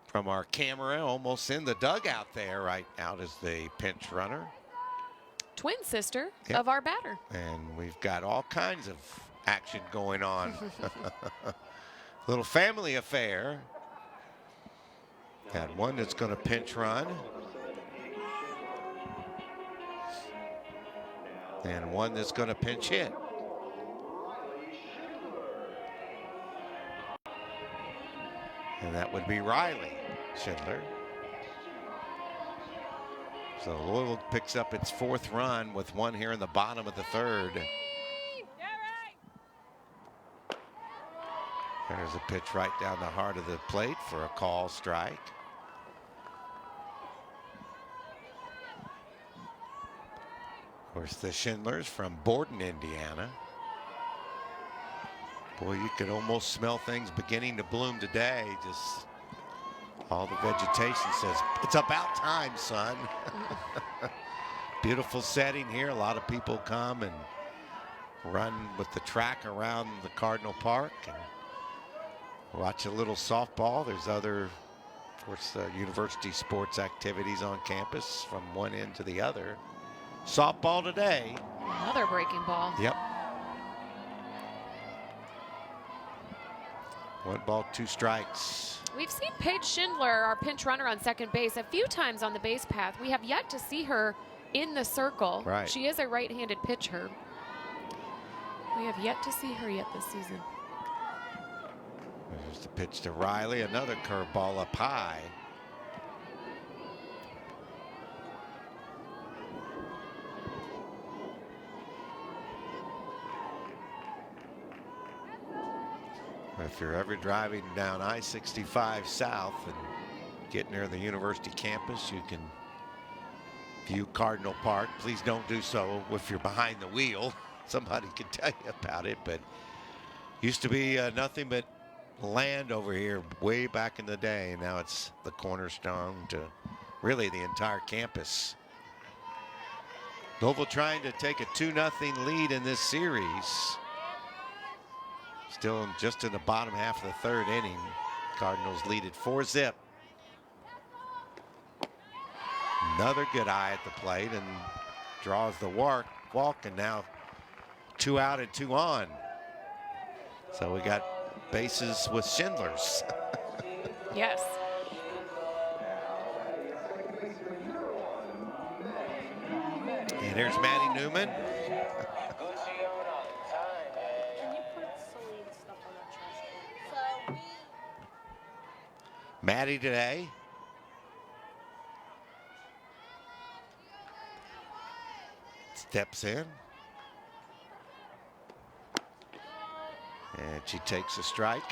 Speaker 2: from our camera, almost in the dugout there, right out as the pinch runner.
Speaker 1: Twin sister of our batter.
Speaker 2: And we've got all kinds of action going on. Little family affair. Got one that's going to pinch run. And one that's going to pinch hit. And that would be Riley Schindler. So Louisville picks up its 4th run with one here in the bottom of the 3rd. There's a pitch right down the heart of the plate for a call strike. There's the Schindlers from Borden, Indiana. Boy, you could almost smell things beginning to bloom today. Just all the vegetation says, it's about time, son. Beautiful setting here. A lot of people come and run with the track around the Cardinal Park and watch a little softball. There's other, of course, university sports activities on campus from one end to the other. Softball today.
Speaker 1: Another breaking ball.
Speaker 2: Yep. 1 ball, 2 strikes.
Speaker 1: We've seen Paige Schindler, our pinch runner on second base, a few times on the base path. We have yet to see her in the circle.
Speaker 2: Right.
Speaker 1: She is a right-handed pitcher. We have yet to see her yet this season.
Speaker 2: There's the pitch to Riley. Another curveball up high. If you're ever driving down I-65 south and getting near the university campus, you can view Cardinal Park. Please don't do so if you're behind the wheel. Somebody can tell you about it, but used to be nothing but land over here way back in the day. Now it's the cornerstone to really the entire campus. Louisville trying to take a 2-0 lead in this series. Still just in the bottom half of the third inning. Cardinals lead it 4-0. Another good eye at the plate and draws the walk, and now 2 out and 2 on. So we got bases with Schindlers.
Speaker 1: Yes.
Speaker 2: And there's Maddie Newman. Maddie today. Steps in. And she takes a strike.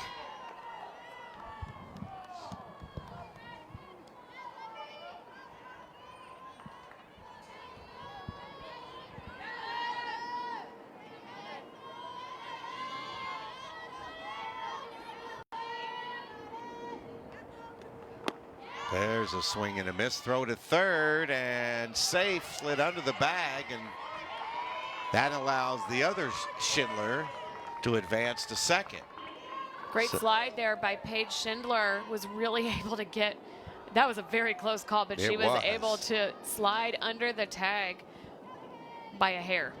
Speaker 2: There's a swing and a miss. Throw to third and safe. Slid under the bag, and that allows the other Schindler to advance to second.
Speaker 1: Great slide there by Paige Schindler. Was really able to get, that was a very close call, but she was able to slide under the tag by a hair.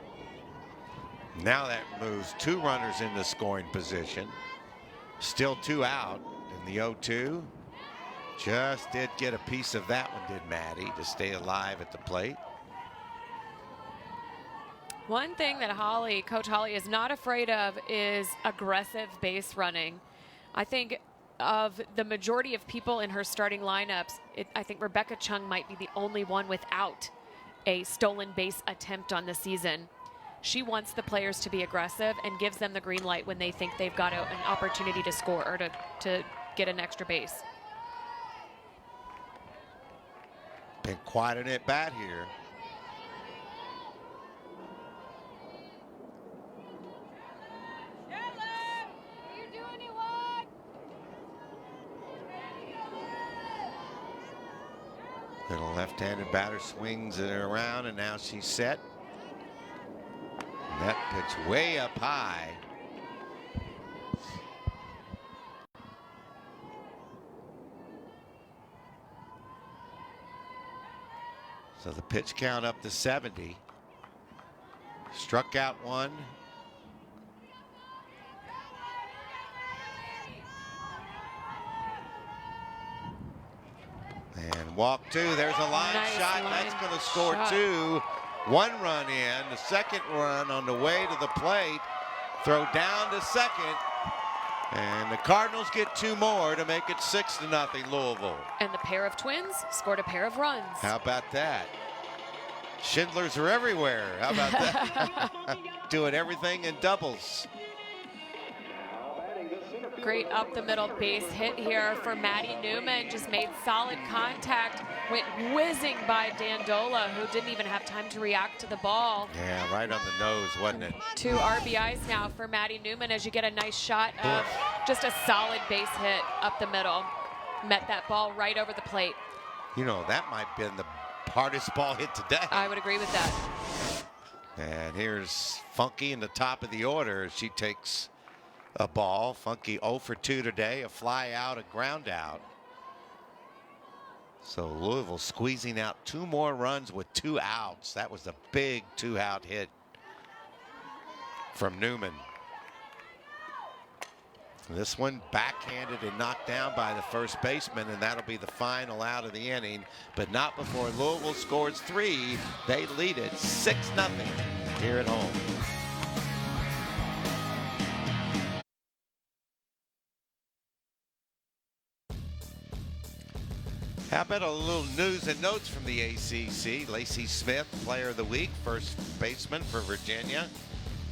Speaker 2: Now that moves 2 runners into scoring position. Still 2 out in the 0-2. Just did get a piece of that one, did Maddie, to stay alive at the plate.
Speaker 1: One thing that Coach Holly is not afraid of is aggressive base running. I think of the majority of people in her starting lineups, I think Rebecca Chung might be the only one without a stolen base attempt on the season. She wants the players to be aggressive and gives them the green light when they think they've got an opportunity to score or to get an extra base.
Speaker 2: Been quite an at bat here. Little left-handed batter swings it around, and now she's set. And that pitch way up high. So the pitch count up to 70. Struck out 1. And walk 2. There's a line shot. That's going to score 2. 1 run in. The second run on the way to the plate. Throw down to second. And the Cardinals get 2 more to make it 6-0 Louisville.
Speaker 1: And the pair of twins scored a pair of runs.
Speaker 2: How about that? Schindlers are everywhere. How about that? Doing everything in doubles.
Speaker 1: Great up the middle base hit here for Maddie Newman. Just made solid contact. Went whizzing by Dandola, who didn't even have time to react to the ball.
Speaker 2: Yeah, right on the nose, wasn't it?
Speaker 1: 2 RBIs now for Maddie Newman as you get a nice shot of just a solid base hit up the middle. Met that ball right over the plate.
Speaker 2: You know, that might have been the hardest ball hit today.
Speaker 1: I would agree with that.
Speaker 2: And here's Funky in the top of the order. She takes a ball. Funky 0 for 2 today. A fly out, a ground out. So Louisville squeezing out 2 more runs with 2 outs. That was a big 2-out hit from Newman. This one backhanded and knocked down by the first baseman, and that'll be the final out of the inning, but not before Louisville scores 3. They lead it 6-0 here at home. How about a little news and notes from the ACC? Lacey Smith, Player of the Week, first baseman for Virginia.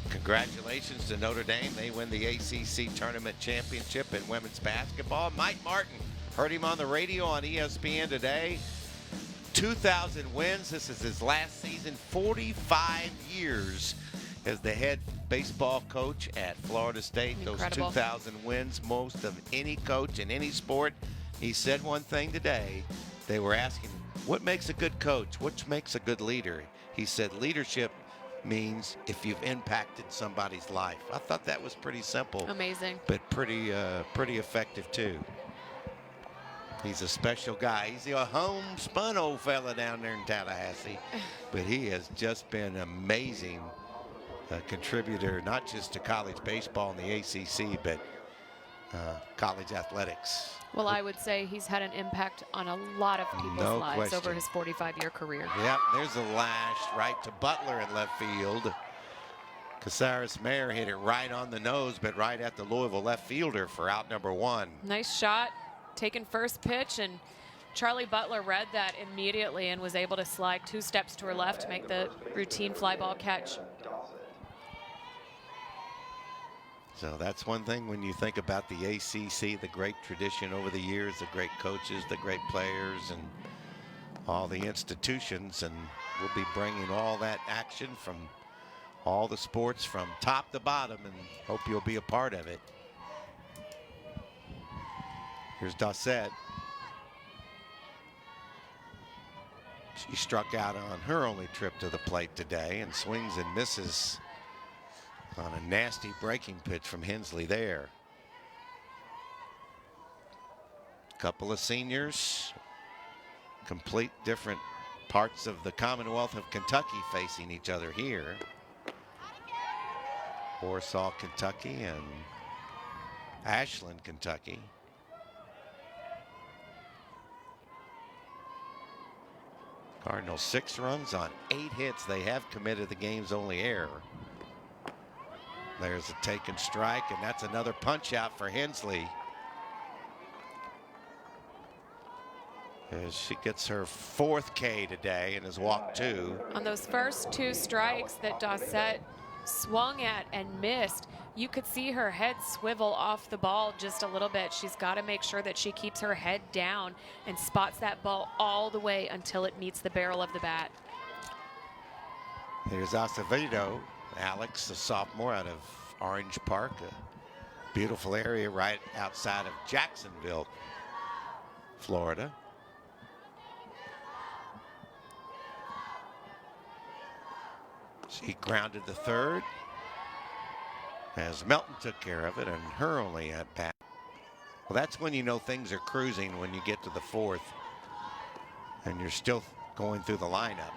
Speaker 2: Congratulations to Notre Dame. They win the ACC Tournament Championship in women's basketball. Mike Martin, heard him on the radio on ESPN today. 2,000 wins. This is his last season. 45 years as the head baseball coach at Florida State.
Speaker 1: Incredible.
Speaker 2: Those 2,000 wins, most of any coach in any sport. He said one thing today. They were asking, what makes a good coach? What makes a good leader? He said leadership means if you've impacted somebody's life. I thought that was pretty simple.
Speaker 1: Amazing.
Speaker 2: But pretty effective too. He's a special guy. He's a homespun old fella down there in Tallahassee. But he has just been amazing contributor, not just to college baseball in the ACC, but college athletics.
Speaker 1: Well, I would say he's had an impact on a lot of people's lives over his 45-year career.
Speaker 2: Yep, there's a lash right to Butler in left field. Casares Mayer hit it right on the nose, but right at the Louisville left fielder for out number 1.
Speaker 1: Nice shot, taken first pitch, and Charlie Butler read that immediately and was able to slide 2 steps to her left to make the routine fly ball catch.
Speaker 2: So that's one thing when you think about the ACC, the great tradition over the years, the great coaches, the great players, and all the institutions. And we'll be bringing all that action from all the sports from top to bottom, and hope you'll be a part of it. Here's Dossett. She struck out on her only trip to the plate today and swings and misses on a nasty breaking pitch from Hensley there. Couple of seniors, complete different parts of the Commonwealth of Kentucky facing each other here. Warsaw, Kentucky, and Ashland, Kentucky. Cardinals 6 runs on 8 hits. They have committed the game's only error. There's a taken strike, and that's another punch out for Hensley. As she gets her 4th K today and has walked 2.
Speaker 1: On those first 2 strikes that Dossett swung at and missed, you could see her head swivel off the ball just a little bit. She's got to make sure that she keeps her head down and spots that ball all the way until it meets the barrel of the bat.
Speaker 2: Here's Acevedo. Alex, the sophomore out of Orange Park, a beautiful area right outside of Jacksonville, Florida. She grounded the 3rd as Melton took care of it, and her only at bat. Well, that's when you know things are cruising, when you get to the 4th and you're still going through the lineup.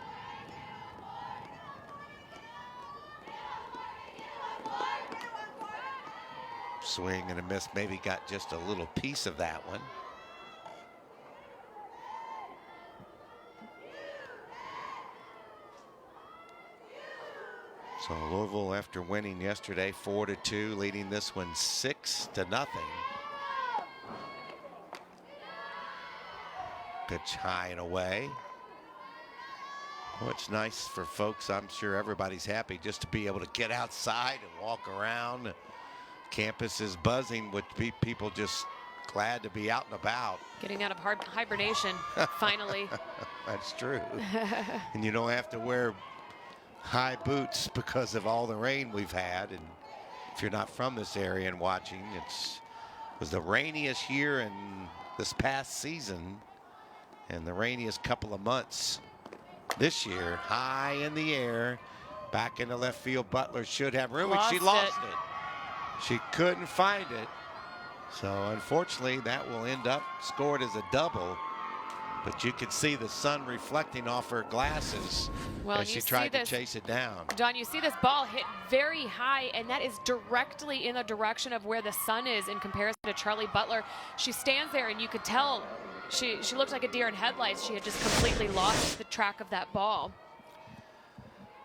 Speaker 2: Swing and a miss, maybe got just a little piece of that one. So Louisville, after winning yesterday 4-2, leading this one 6-0. Pitch high and away. Oh, it's nice for folks. I'm sure everybody's happy just to be able to get outside and walk around. campus is buzzing with people just glad to be out and about.
Speaker 1: Getting out of hibernation, finally.
Speaker 2: That's true. And you don't have to wear high boots because of all the rain we've had. And if you're not from this area and watching, it was the rainiest year in this past season and the rainiest couple of months this year. High in the air, back in the left field. Butler should have room, and she lost it. She couldn't find it. So unfortunately, that will end up scored as a double. But you can see the sun reflecting off her glasses as she tried to chase it down.
Speaker 1: John, you see this ball hit very high, and that is directly in the direction of where the sun is in comparison to Charlie Butler. She stands there, and you could tell she looked like a deer in headlights. She had just completely lost the track of that ball.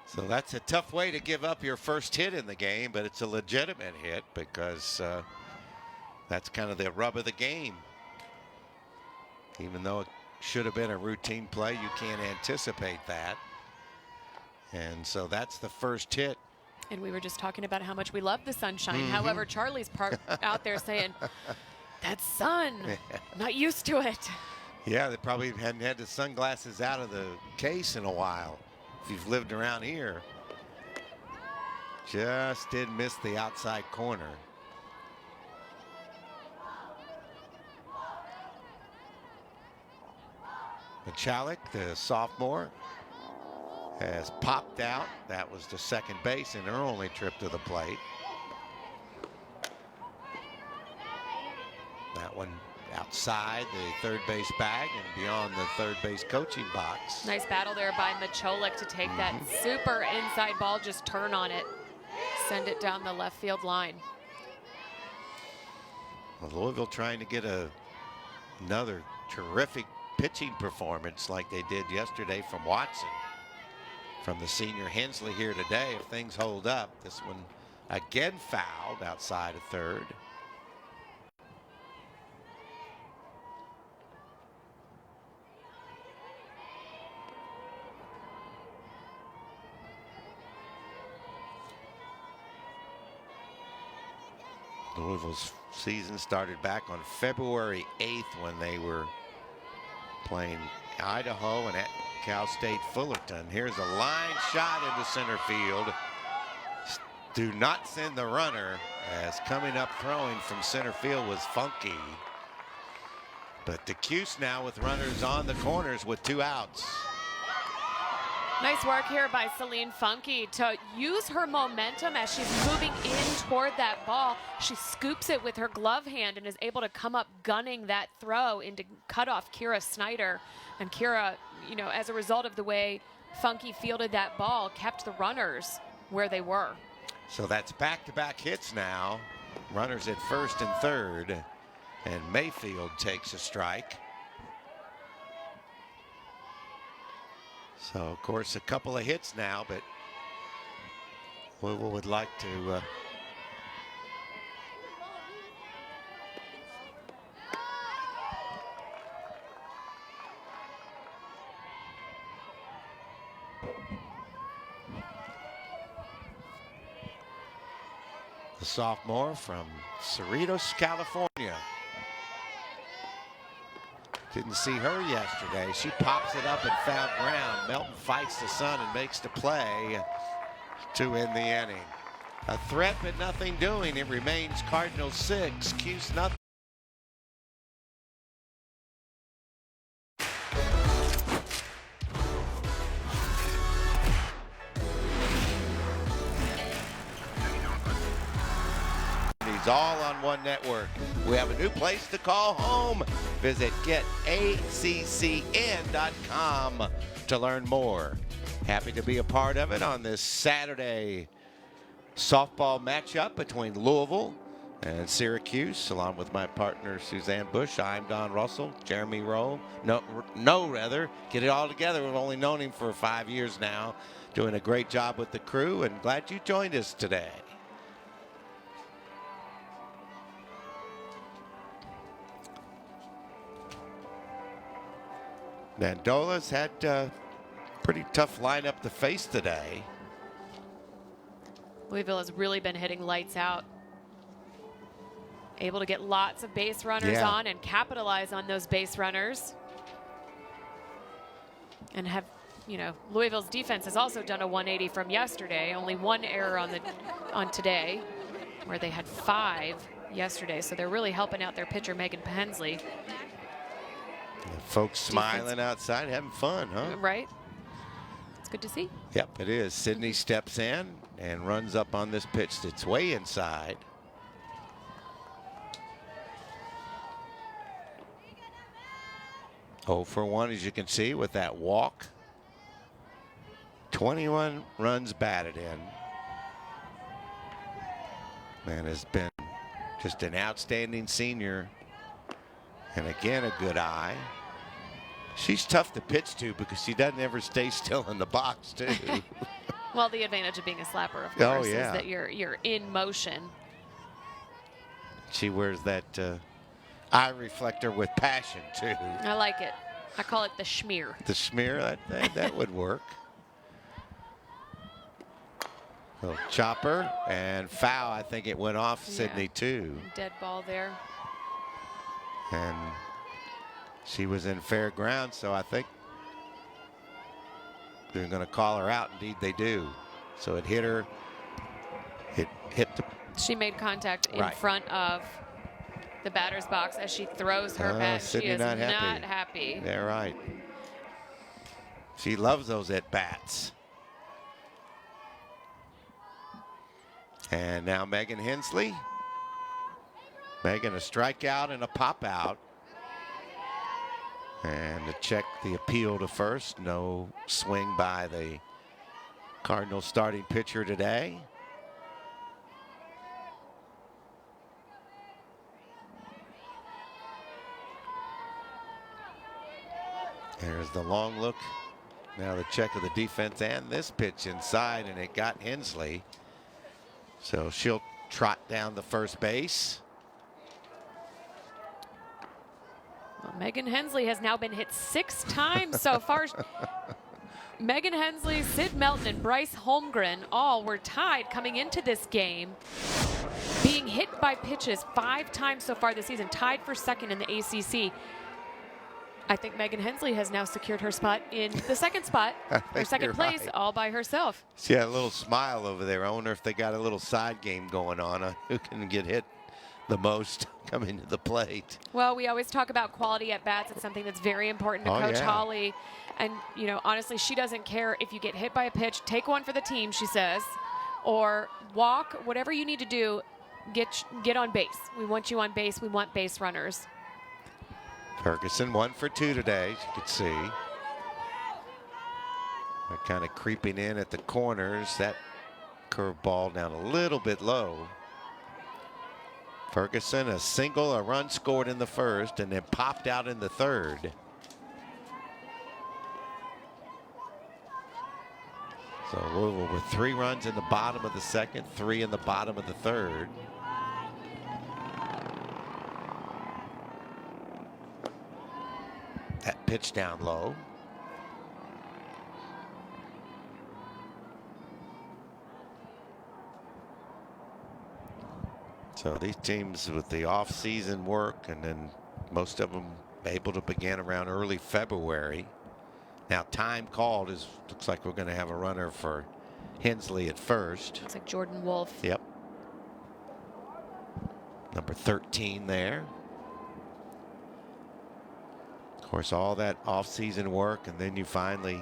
Speaker 2: So that's a tough way to give up your first hit in the game, but it's a legitimate hit because that's kind of the rub of the game. Even though it should have been a routine play, you can't anticipate that. And so that's the first hit.
Speaker 1: And we were just talking about how much we love the sunshine. However, Charlie's out there saying, that sun, I'm not used to it.
Speaker 2: Yeah, they probably hadn't had the sunglasses out of the case in a while. If you've lived around here. Just did miss the outside corner. Machalik, the sophomore, has popped out. That was the second base in her only trip to the plate. That one outside the third base bag and beyond the third base coaching box.
Speaker 1: Nice battle there by Machalik to take that super inside ball, just turn on it, send it down the left field line.
Speaker 2: Well, Louisville trying to get another terrific pitching performance like they did yesterday from Watson. From the senior Hensley here today, if things hold up. This one again fouled outside of third. Louisville's season started back on February 8th when they were playing Idaho and at Cal State Fullerton. Here's a line shot into center field. Do not send the runner, as coming up throwing from center field was Funky. But DeCuse now with runners on the corners with 2 outs.
Speaker 1: Nice work here by Celine Funky to use her momentum as she's moving in toward that ball. She scoops it with her glove hand and is able to come up gunning that throw into cut off Kira Snyder. And Kira, you know, as a result of the way Funky fielded that ball, kept the runners where they were.
Speaker 2: So that's back-to-back hits now. Runners at first and third. And Mayfield takes a strike. So, of course, a couple of hits now, but Louisville would like to the sophomore from Cerritos, California. Didn't see her yesterday. She pops it up and foul ground. Melton fights the sun and makes the play to end the inning. A threat but nothing doing. It remains Cardinals 6, Cuse nothing. All on one network. We have a new place to call home. Visit getaccn.com to learn more. Happy to be a part of it on this Saturday softball matchup between Louisville and Syracuse, along with my partner Suzanne Bush. I'm Don Russell, Jeremy Rowe. Rather, get it all together. We've only known him for 5 years now, doing a great job with the crew, and glad you joined us today. Mandola's had a pretty tough lineup to face today.
Speaker 1: Louisville has really been hitting lights out. able to get lots of base runners
Speaker 2: Yeah.
Speaker 1: on and capitalize on those base runners. And have, you know, Louisville's defense has also done a 180 from yesterday. Only one error on today, where they had 5 yesterday. So they're really helping out their pitcher, Megan Hensley.
Speaker 2: Folks smiling outside, having fun, huh?
Speaker 1: Right. It's good to see.
Speaker 2: Yep, it is. Sydney steps in and runs up on this pitch that's way inside. Oh for 1, as you can see, with that walk. 21 runs batted in. Man has been just an outstanding senior. And again, a good eye. She's tough to pitch to because she doesn't ever stay still in the box, too.
Speaker 1: Well, the advantage of being a slapper, of
Speaker 2: Oh,
Speaker 1: course,
Speaker 2: yeah.
Speaker 1: is that you're in motion.
Speaker 2: She wears that eye reflector with passion, too.
Speaker 1: I like it. I call it the schmear.
Speaker 2: The smear, that would work. Little chopper and foul. I think it went off Sydney, too.
Speaker 1: Dead ball there.
Speaker 2: And she was in fair ground, so I think they're going to call her out. Indeed, they do. So it hit her. It hit the.
Speaker 1: She made contact in
Speaker 2: Right.
Speaker 1: front of the batter's box as she throws her bat. She
Speaker 2: Sydney
Speaker 1: is
Speaker 2: not happy.
Speaker 1: not happy.
Speaker 2: Yeah, right. She loves those at-bats. And now Megan Hensley. Megan, a strikeout and a pop out. And to check the appeal to first. No swing by the Cardinal starting pitcher today. There's the long look. Now the check of the defense and this pitch inside, and it got Hensley. So she'll trot down the first base.
Speaker 1: Well, Megan Hensley has now been hit 6 times so far. Megan Hensley, Sid Melton, and Bryce Holmgren all were tied coming into this game, being hit by pitches 5 times so far this season, tied for second in the ACC. I think Megan Hensley has now secured her spot in the second spot, or second place,
Speaker 2: right.
Speaker 1: all by herself.
Speaker 2: She had a little smile over there. I wonder if they got a little side game going on who can get hit the most coming to the plate.
Speaker 1: Well, we always talk about quality at bats. It's something that's very important to Coach Holly. And, you know, honestly, she doesn't care if you get hit by a pitch. Take one for the team, she says, or walk, whatever you need to do, get on base. We want you on base. We want base runners.
Speaker 2: Ferguson 1 for 2 today, as you can see. They're kind of creeping in at the corners. That curveball down a little bit low. Ferguson, a single, a run scored in the first, and then popped out in the third. So Louisville with 3 runs in the bottom of the second, 3 in the bottom of the third. That pitch down low. So these teams with the off-season work, and then most of them able to begin around early February. Now time called is, looks like we're going to have a runner for Hensley at first.
Speaker 1: Looks like Jordan Wolf.
Speaker 2: Yep. Number 13 there. Of course, all that off-season work, and then you finally,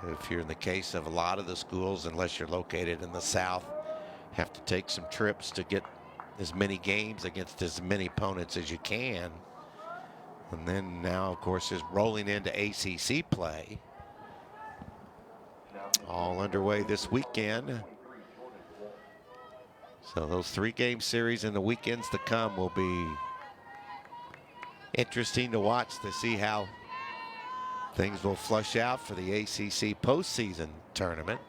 Speaker 2: if you're in the case of a lot of the schools, unless you're located in the South, have to take some trips to get as many games against as many opponents as you can. And then now, of course, is rolling into ACC play. All underway this weekend. So those 3-game series in the weekends to come will be interesting to watch to see how things will flush out for the ACC postseason tournament.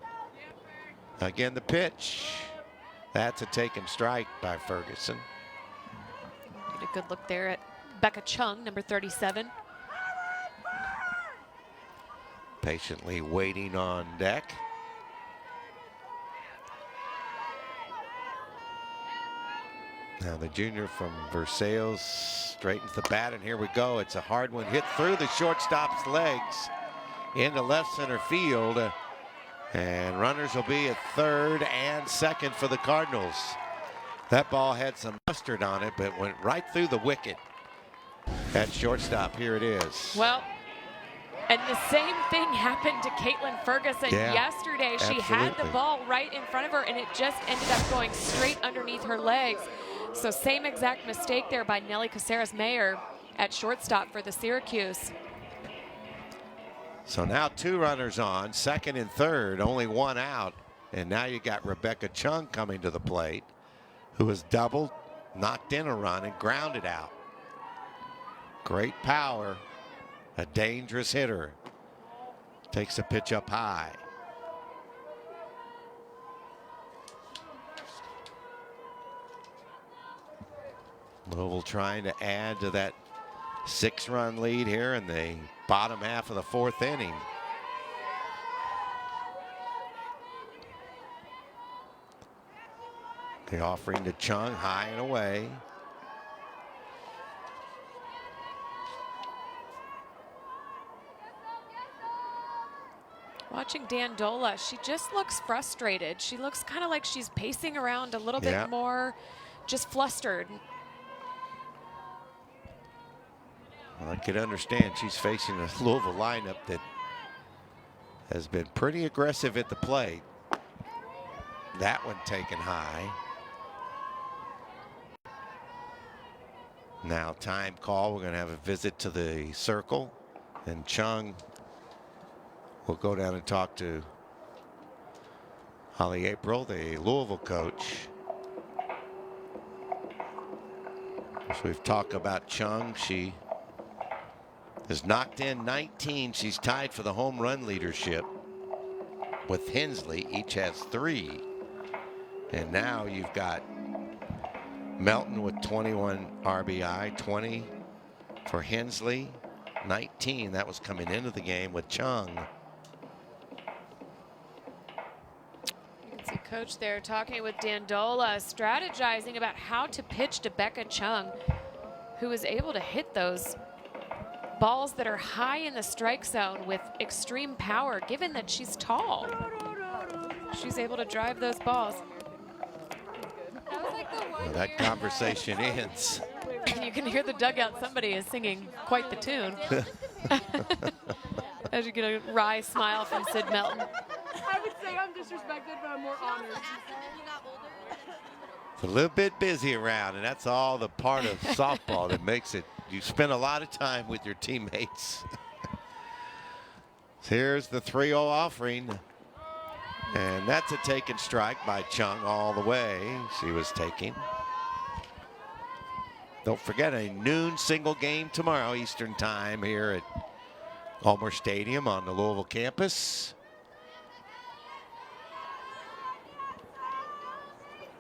Speaker 2: Again, the pitch. That's a take and strike by Ferguson.
Speaker 1: Get a good look there at Becca Chung, number 37.
Speaker 2: Patiently waiting on deck. Now the junior from Versailles straightens the bat, and here we go. It's a hard one hit through the shortstop's legs into left center field. And runners will be at third and second for the Cardinals. That ball had some mustard on it, but went right through the wicket at shortstop. Here it is.
Speaker 1: Well, and the same thing happened to Caitlin Ferguson yesterday. She had the ball right in front of her, and it just ended up going straight underneath her legs. So same exact mistake there by Nelly Caceres-Mayer at shortstop for the Syracuse.
Speaker 2: So now 2 runners on, second and third, only 1 out. And now you got Rebecca Chung coming to the plate, who was doubled, knocked in a run, and grounded out. Great power, a dangerous hitter. Takes a pitch up high. Louisville trying to add to that 6-run lead here in the bottom half of the 4th inning. The offering to Chung, high and away.
Speaker 1: Watching Dandola, she just looks frustrated. She looks kind of like she's pacing around a little bit more, just flustered.
Speaker 2: Well, I can understand she's facing a Louisville lineup that has been pretty aggressive at the plate. That one taken high. Now time call. We're going to have a visit to the circle, and Chung will go down and talk to Holly April, the Louisville coach. As we've talked about Chung, she has knocked in 19. She's tied for the home run leadership with Hensley. Each has 3. And now you've got Melton with 21 RBI, 20 for Hensley, 19. That was coming into the game with Chung.
Speaker 1: You can see Coach there talking with Dandola, strategizing about how to pitch to Becca Chung, who is able to hit those balls that are high in the strike zone with extreme power, given that she's tall. She's able to drive those balls.
Speaker 2: Well, that conversation ends.
Speaker 1: You can hear the dugout. Somebody is singing quite the tune. As you get a wry smile from Sid Melton.
Speaker 3: I would say I'm disrespected, but I'm more honored.
Speaker 2: It's a little bit busy around, and that's all the part of softball that makes it. You spend a lot of time with your teammates. Here's the 3-0 offering. And that's a taken strike by Chung all the way. She was taking. Don't forget, a noon single game tomorrow Eastern time here at Ulmer Stadium on the Louisville campus.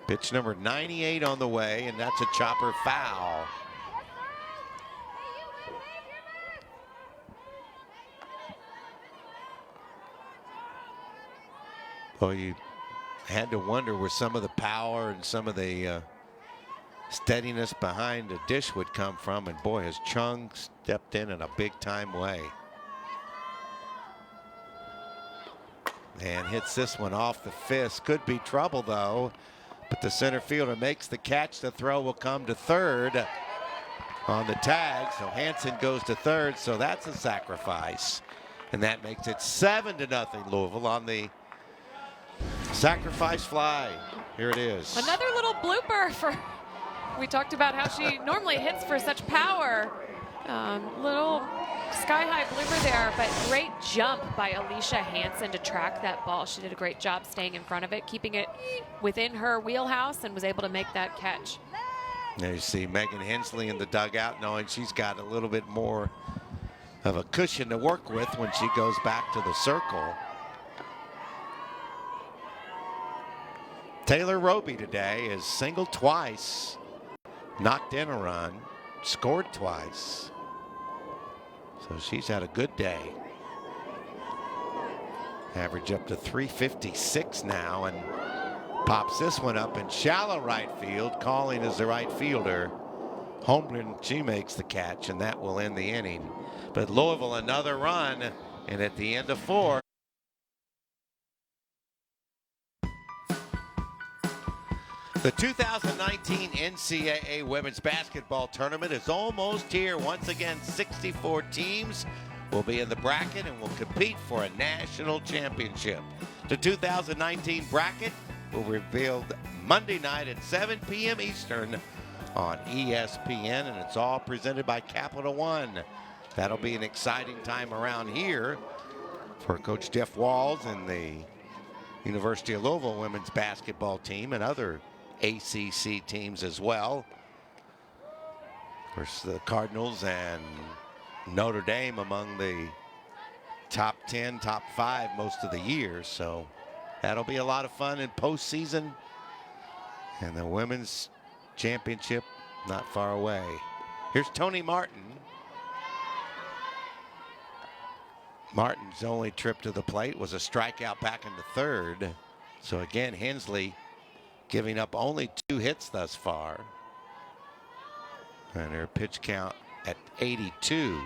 Speaker 2: Pitch number 98 on the way, and that's a chopper foul. Well, you had to wonder where some of the power and some of the steadiness behind the dish would come from. And boy, has Chung stepped in a big-time way. And hits this one off the fist. Could be trouble, though. But the center fielder makes the catch. The throw will come to third on the tag. So Hansen goes to third. So that's a sacrifice. And that makes it 7-0 Louisville on the sacrifice fly. Here it is.
Speaker 1: Another little blooper for. We talked about how she normally hits for such power. Little sky-high blooper there, but great jump by Alicia Hansen to track that ball. She did a great job staying in front of it, keeping it within her wheelhouse, and was able to make that catch.
Speaker 2: There you see Megan Hensley in the dugout, knowing she's got a little bit more of a cushion to work with when she goes back to the circle. Taylor Roby today is singled twice, knocked in a run, scored twice. So she's had a good day. Average up to 356 now, and Pops this one up in shallow right field. Calling is the right fielder. Holmgren, she makes the catch, and that will end the inning. But Louisville, another run, and at the end of 4. The 2019 NCAA Women's Basketball Tournament is almost here. Once again, 64 teams will be in the bracket and will compete for a national championship. The 2019 bracket will be revealed Monday night at 7 p.m. Eastern on ESPN, and it's all presented by Capital One. That'll be an exciting time around here for Coach Jeff Walls and the University of Louisville women's basketball team and other ACC teams as well. Of course, the Cardinals and Notre Dame among the top 10, top 5 most of the year. So that'll be a lot of fun in postseason. And the women's championship not far away. Here's Tony Martin. Martin's only trip to the plate was a strikeout back in the 3rd. So again, Hensley giving up only 2 hits thus far. And her pitch count at 82.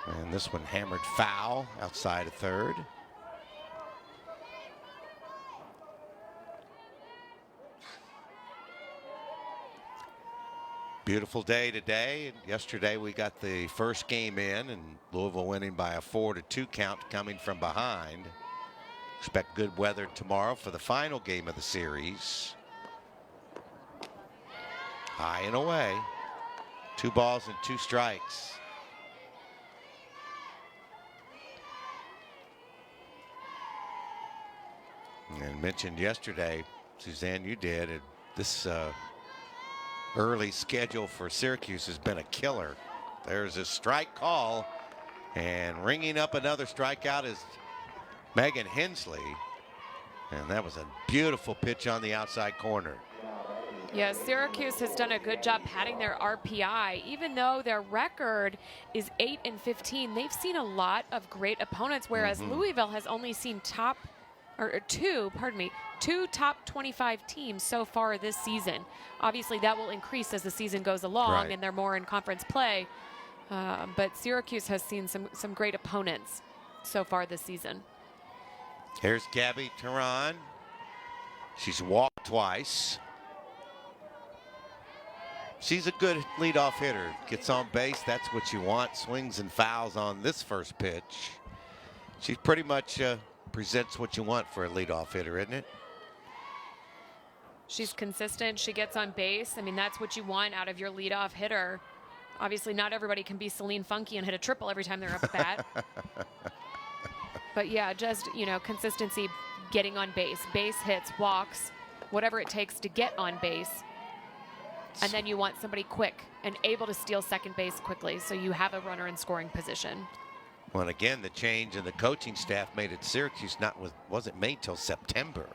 Speaker 2: And this one hammered foul outside of 3rd. Beautiful day today. Yesterday we got the first game in, and Louisville winning by a 4-2 count coming from behind. Expect good weather tomorrow for the final game of the series. High and away. 2 balls and 2 strikes. And mentioned yesterday, Suzanne, you did, this early schedule for Syracuse has been a killer. There's a strike call, and ringing up another strikeout is Megan Hensley, and that was a beautiful pitch on the outside corner.
Speaker 1: Yeah, Syracuse has done a good job padding their RPI. Even though their record is 8-15, they've seen a lot of great opponents, whereas Louisville has only seen two top 25 teams so far this season. Obviously, that will increase as the season goes along, and they're more in conference play. But Syracuse has seen some great opponents so far this season.
Speaker 2: Here's Gabby Teran. She's walked twice. She's a good leadoff hitter. Gets on base, that's what you want. Swings and fouls on this first pitch. She pretty much presents what you want for a leadoff hitter, isn't it?
Speaker 1: She's consistent. She gets on base. I mean, that's what you want out of your leadoff hitter. Obviously, not everybody can be Celine Funky and hit a triple every time they're up at bat. But yeah, just, consistency, getting on base. Base hits, walks, whatever it takes to get on base. And then you want somebody quick and able to steal second base quickly, so you have a runner in scoring position.
Speaker 2: Well, again, the change in the coaching staff made at Syracuse wasn't made till September.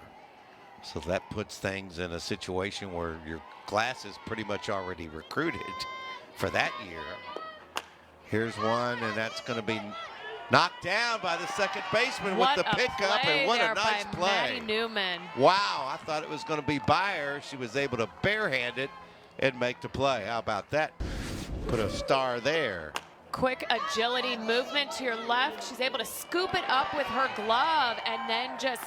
Speaker 2: So that puts things in a situation where your class is pretty much already recruited for that year. Here's one, and that's going to be knocked down by the second baseman with the pickup, and what a nice play.
Speaker 1: Maddie Newman.
Speaker 2: Wow, I thought it was going to be by her. She was able to barehand it and make the play. How about that? Put a star there.
Speaker 1: Quick agility movement to your left. She's able to scoop it up with her glove and then just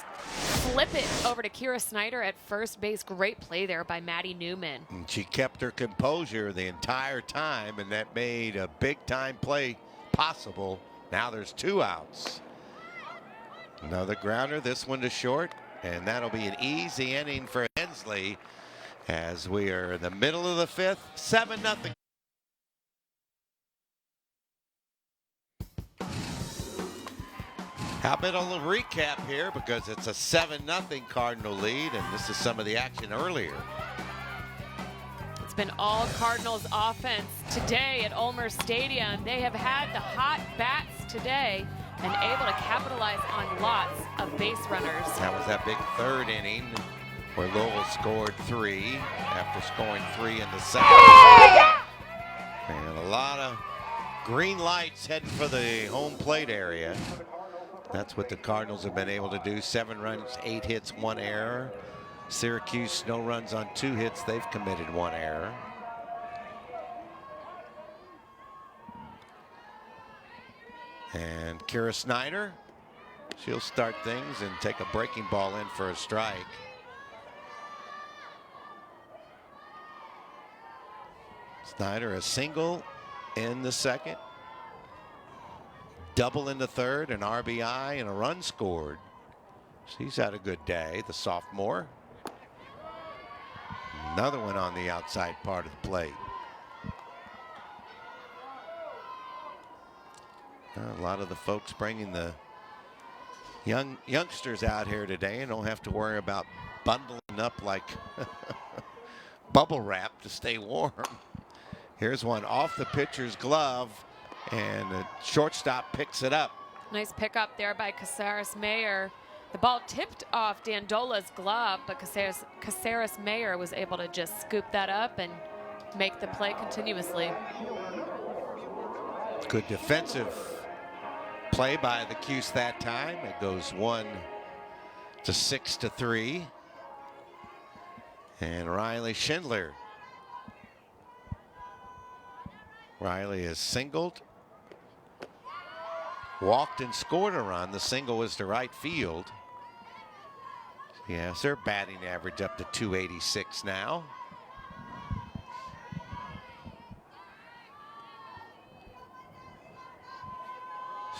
Speaker 1: flip it over to Kira Snyder at first base. Great play there by Maddie Newman.
Speaker 2: And she kept her composure the entire time, and that made a big-time play possible. Now there's 2 outs. Another grounder, this one to short, and that'll be an easy inning for Hensley as we are in the middle of the 5th, 7-0. How about a little recap here, because it's a 7-0 Cardinal lead, and this is some of the action earlier.
Speaker 1: It's been all Cardinals offense today at Ulmer Stadium. They have had the hot bats today and able to capitalize on lots of base runners.
Speaker 2: That was that big 3rd inning where Louisville scored 3 after scoring 3 in the 2nd. And a lot of green lights heading for the home plate area. That's what the Cardinals have been able to do. 7 runs, 8 hits, 1 error. Syracuse, no runs on 2 hits. They've committed 1 error. And Kira Snyder, she'll start things and take a breaking ball in for a strike. Snyder a single in the second, double in the third, an RBI and a run scored. She's had a good day, the sophomore. Another one on the outside part of the plate. A lot of the folks bringing the youngsters out here today and don't have to worry about bundling up like bubble wrap to stay warm. Here's one off the pitcher's glove, and the shortstop picks it up.
Speaker 1: Nice pickup there by Caceres Mayer. The ball tipped off Dandola's glove, but Caceres Mayer was able to just scoop that up and make the play continuously.
Speaker 2: Good defensive play by the Cuse that time. It goes 1-6-3. And Riley Schindler. Riley is singled, walked and scored a run. The single was to right field. Yes, their batting average up to 286 now.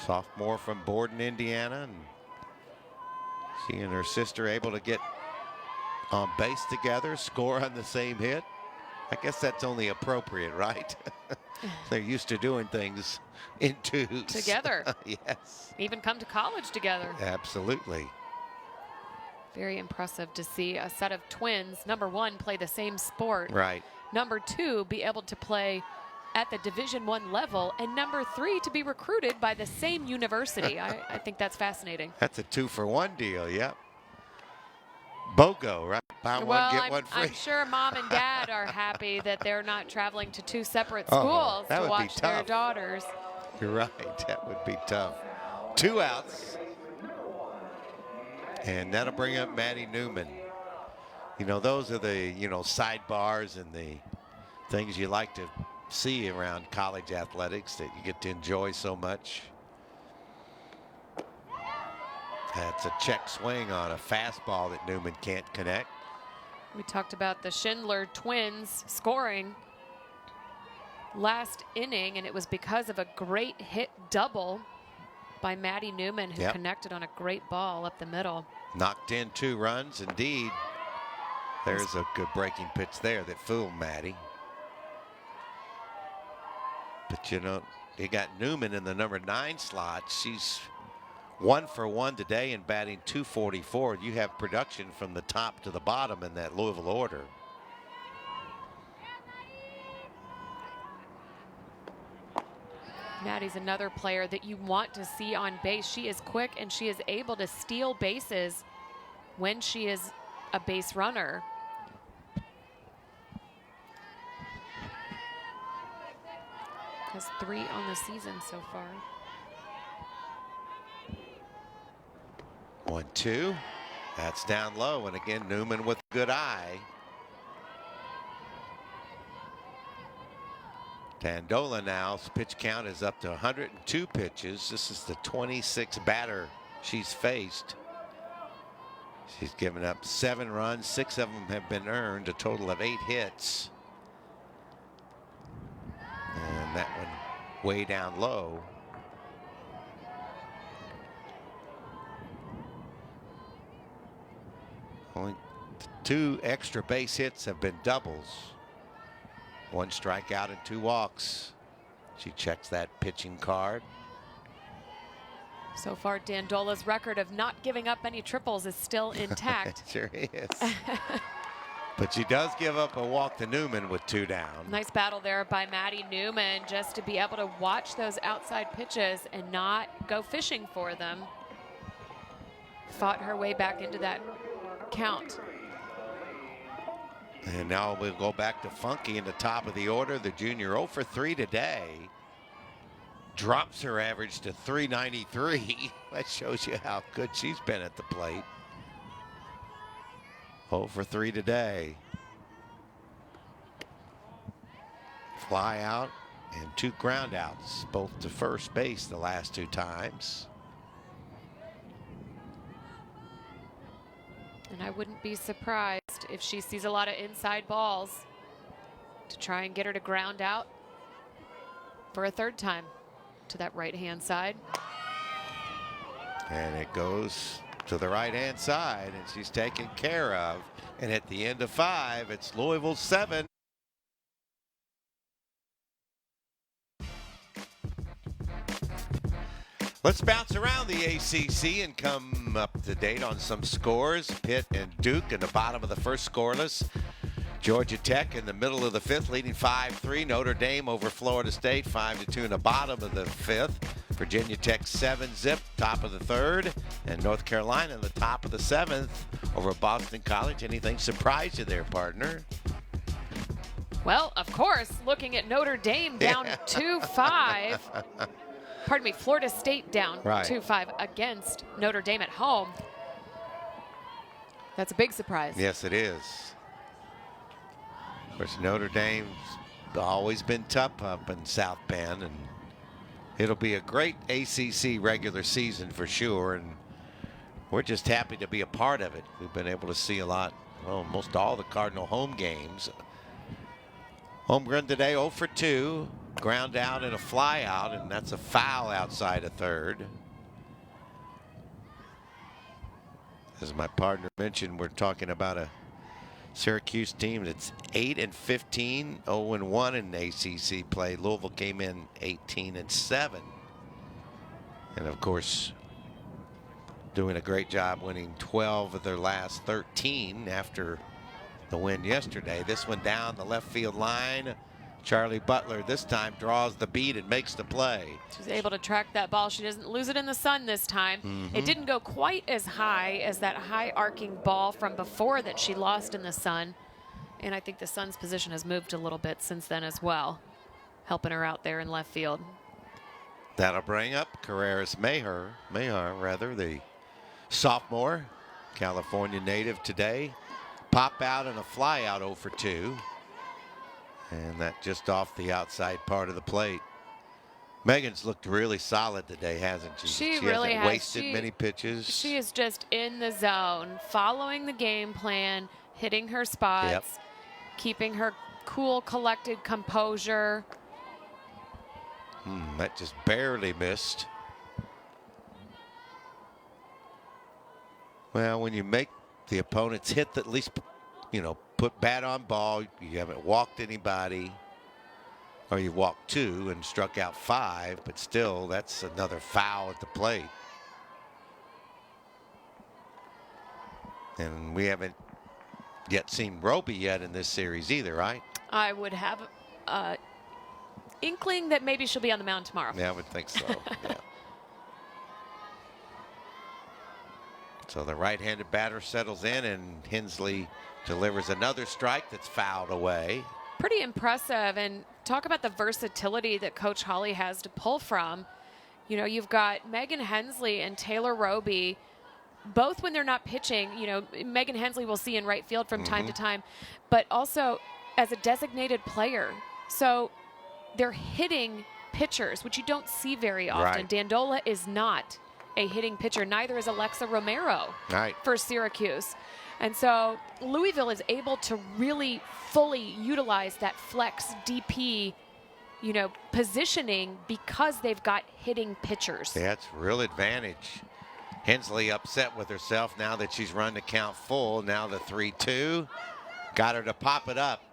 Speaker 2: Sophomore from Borden, Indiana, and she and her sister able to get on base together, score on the same hit. I guess that's only appropriate, right? They're used to doing things in twos.
Speaker 1: Together.
Speaker 2: Yes.
Speaker 1: Even come to college together.
Speaker 2: Absolutely.
Speaker 1: Very impressive to see a set of twins, number 1, play the same sport.
Speaker 2: Right.
Speaker 1: Number 2, be able to play at the Division I level, and number 3, to be recruited by the same university. I think that's fascinating.
Speaker 2: That's a 2-for-1 deal, yep. BOGO, right? Buy one, get one free.
Speaker 1: I'm sure mom and dad are happy that they're not traveling to 2 separate schools to watch their daughters.
Speaker 2: You're right, that would be tough. 2 outs. And that'll bring up Maddie Newman. You know, those are the, sidebars and the things you like to see around college athletics that you get to enjoy so much. That's a check swing on a fastball that Newman can't connect.
Speaker 1: We talked about the Schindler twins scoring last inning, and it was because of a great hit double by Maddie Newman, who connected on a great ball up the middle.
Speaker 2: Knocked in 2 runs, indeed. There's a good breaking pitch there that fooled Maddie. But you got Newman in the number 9 slot. She's 1-for-1 today and batting .244. You have production from the top to the bottom in that Louisville order.
Speaker 1: Maddie's another player that you want to see on base. She is quick and she is able to steal bases when she is a base runner. Has 3 on the season so far.
Speaker 2: 1-2. That's down low, and again Newman with a good eye. Dandola now's pitch count is up to 102 pitches. This is the 26th batter she's faced. She's given up 7 runs, 6 of them have been earned, a total of 8 hits. And that one way down low. Only 2 extra base hits have been doubles. 1 strikeout and 2 walks. She checks that pitching card.
Speaker 1: So far, Dandola's record of not giving up any triples is still intact.
Speaker 2: Sure is. But she does give up a walk to Newman with 2 down.
Speaker 1: Nice battle there by Maddie Newman, just to be able to watch those outside pitches and not go fishing for them. Fought her way back into that count.
Speaker 2: And now we'll go back to Funky in the top of the order. The junior 0-for-3 today. drops her average to 393. That shows you how good she's been at the plate. 0 for 3 today. Fly out and 2 ground outs, both to first base the last 2 times.
Speaker 1: And I wouldn't be surprised if she sees a lot of inside balls to try and get her to ground out for a 3rd time to that right-hand side.
Speaker 2: And it goes to the right-hand side, and she's taken care of. And at the end of 5, it's Louisville 7. Let's bounce around the ACC and come up to date on some scores. Pitt and Duke in the bottom of the first scoreless. Georgia Tech in the middle of the 5th leading 5-3. Notre Dame over Florida State 5-2 in the bottom of the 5th. Virginia Tech 7-zip top of the 3rd. And North Carolina in the top of the 7th over Boston College. Anything surprise you there, partner?
Speaker 1: Well, of course, looking at Notre Dame down 2-5. Pardon me, Florida State down 2-5 against Notre Dame at home. That's a big surprise.
Speaker 2: Yes, it is. Of course, Notre Dame's always been tough up in South Bend, and it'll be a great ACC regular season for sure, and we're just happy to be a part of it. We've been able to see a lot, well, almost all the Cardinal home games. Home run today, 0 for 2. Ground out and a fly out, and that's a foul outside of 3rd. As my partner mentioned, we're talking about a Syracuse team that's 8-15, 0-1 in ACC play. Louisville came in 18-7. And of course, doing a great job winning 12 of their last 13 after the win yesterday. This one down the left field line. Charlie Butler this time draws the beat and makes the play.
Speaker 1: She's able to track that ball. She doesn't lose it in the sun this time. It didn't go quite as high as that high arcing ball from before that she lost in the sun. And I think the sun's position has moved a little bit since then as well, helping her out there in left field.
Speaker 2: That'll bring up Carreras Mayher, the sophomore, California native today. Pop out and a fly out 0 for 2. And that just off the outside part of the plate. Megan's looked really solid today, hasn't she?
Speaker 1: She really
Speaker 2: hasn't
Speaker 1: has.
Speaker 2: wasted many pitches.
Speaker 1: She is just in the zone, following the game plan, hitting her spots, keeping her cool, collected composure.
Speaker 2: That just barely missed. Well, when you make the opponent's hit, at least, you know, put bat on ball, you haven't walked anybody, or you walked 2 and struck out 5, but still, that's another foul at the plate. And we haven't yet seen Roby yet in this series either, right?
Speaker 1: I would have inkling that maybe she'll be on the mound tomorrow.
Speaker 2: Yeah, I would think so. Yeah. So the right-handed batter settles in, and Hensley delivers another strike that's fouled away.
Speaker 1: Pretty impressive, and talk about the versatility that Coach Hawley has to pull from. You know, you've got Megan Hensley and Taylor Roby, both when they're not pitching. You know, Megan Hensley we'll see in right field from time to time, but also as a designated player. So they're hitting pitchers, which you don't see very often.
Speaker 2: Right.
Speaker 1: Dandola is not a hitting pitcher. Neither is Alexa Romero for Syracuse. And so Louisville is able to really fully utilize that flex DP, you know, positioning because they've got hitting pitchers.
Speaker 2: That's real advantage. Hensley upset with herself now that she's run the count full. Now the 3-2. Got her to pop it up.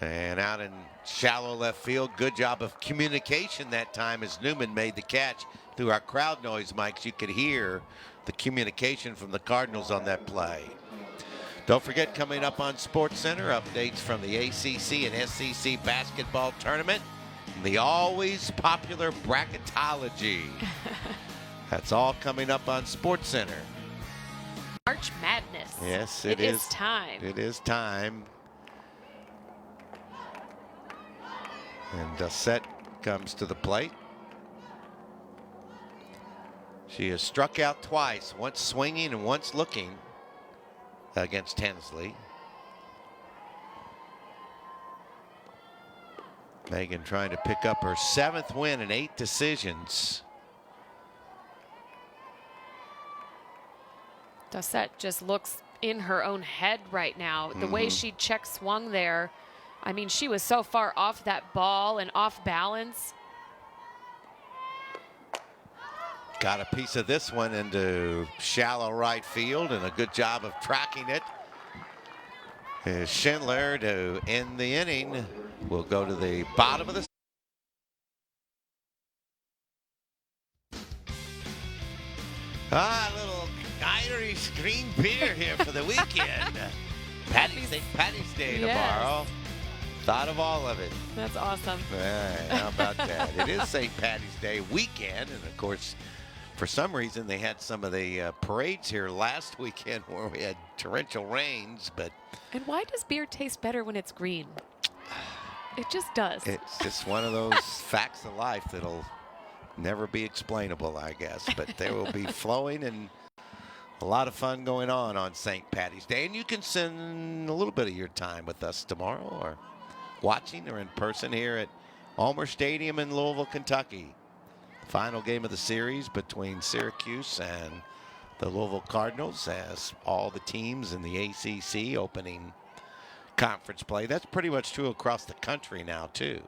Speaker 2: And out in shallow left field. Good job of communication that time as Newman made the catch. Through our crowd noise mics, you could hear the communication from the Cardinals on that play. Don't forget, coming up on SportsCenter, updates from the ACC and SEC basketball tournament. And the always popular bracketology. That's all coming up on SportsCenter.
Speaker 1: March Madness.
Speaker 2: Yes,
Speaker 1: it is time.
Speaker 2: It is time. And set comes to the plate. She has struck out twice, once swinging and once looking against Hensley. Megan trying to pick up her 7th win in 8 decisions.
Speaker 1: Dossett just looks in her own head right now. The way she check swung there, I mean, she was so far off that ball and off balance.
Speaker 2: Got a piece of this one into shallow right field, and a good job of tracking it. Is Schindler to end the inning. We'll go to the bottom of the little Irish green beer here for the weekend. St. Patty's Day tomorrow. Thought of all of it.
Speaker 1: That's awesome.
Speaker 2: All right, how about that? It is St. Patty's Day weekend, and of course, for some reason, they had some of the parades here last weekend where we had torrential rains, but...
Speaker 1: And why does beer taste better when it's green? It just does.
Speaker 2: It's just one of those facts of life that'll never be explainable, I guess. But there will be flowing and a lot of fun going on St. Patty's Day. And you can spend a little bit of your time with us tomorrow, or watching or in person here at Ulmer Stadium in Louisville, Kentucky. Final game of the series between Syracuse and the Louisville Cardinals, as all the teams in the ACC opening conference play. That's pretty much true across the country now, too.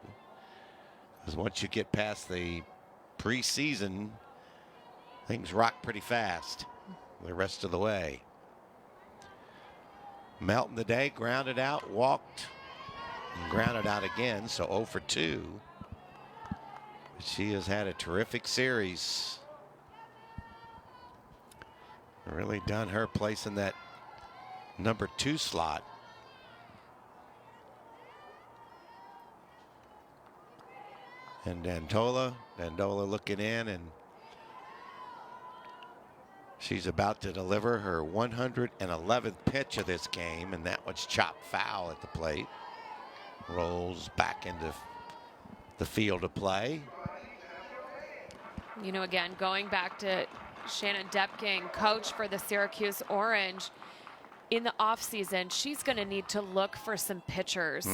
Speaker 2: Because once you get past the preseason, things rock pretty fast the rest of the way. Melton today grounded out, walked, and grounded out again, so 0 for 2. She has had a terrific series. Really done her place in that number 2 slot. And Dandola looking in, and she's about to deliver her 111th pitch of this game, and that one's chopped foul at the plate. Rolls back into the field of play.
Speaker 1: You know, again, going back to Shannon Depking, coach for the Syracuse Orange, in the offseason, she's going to need to look for some pitchers.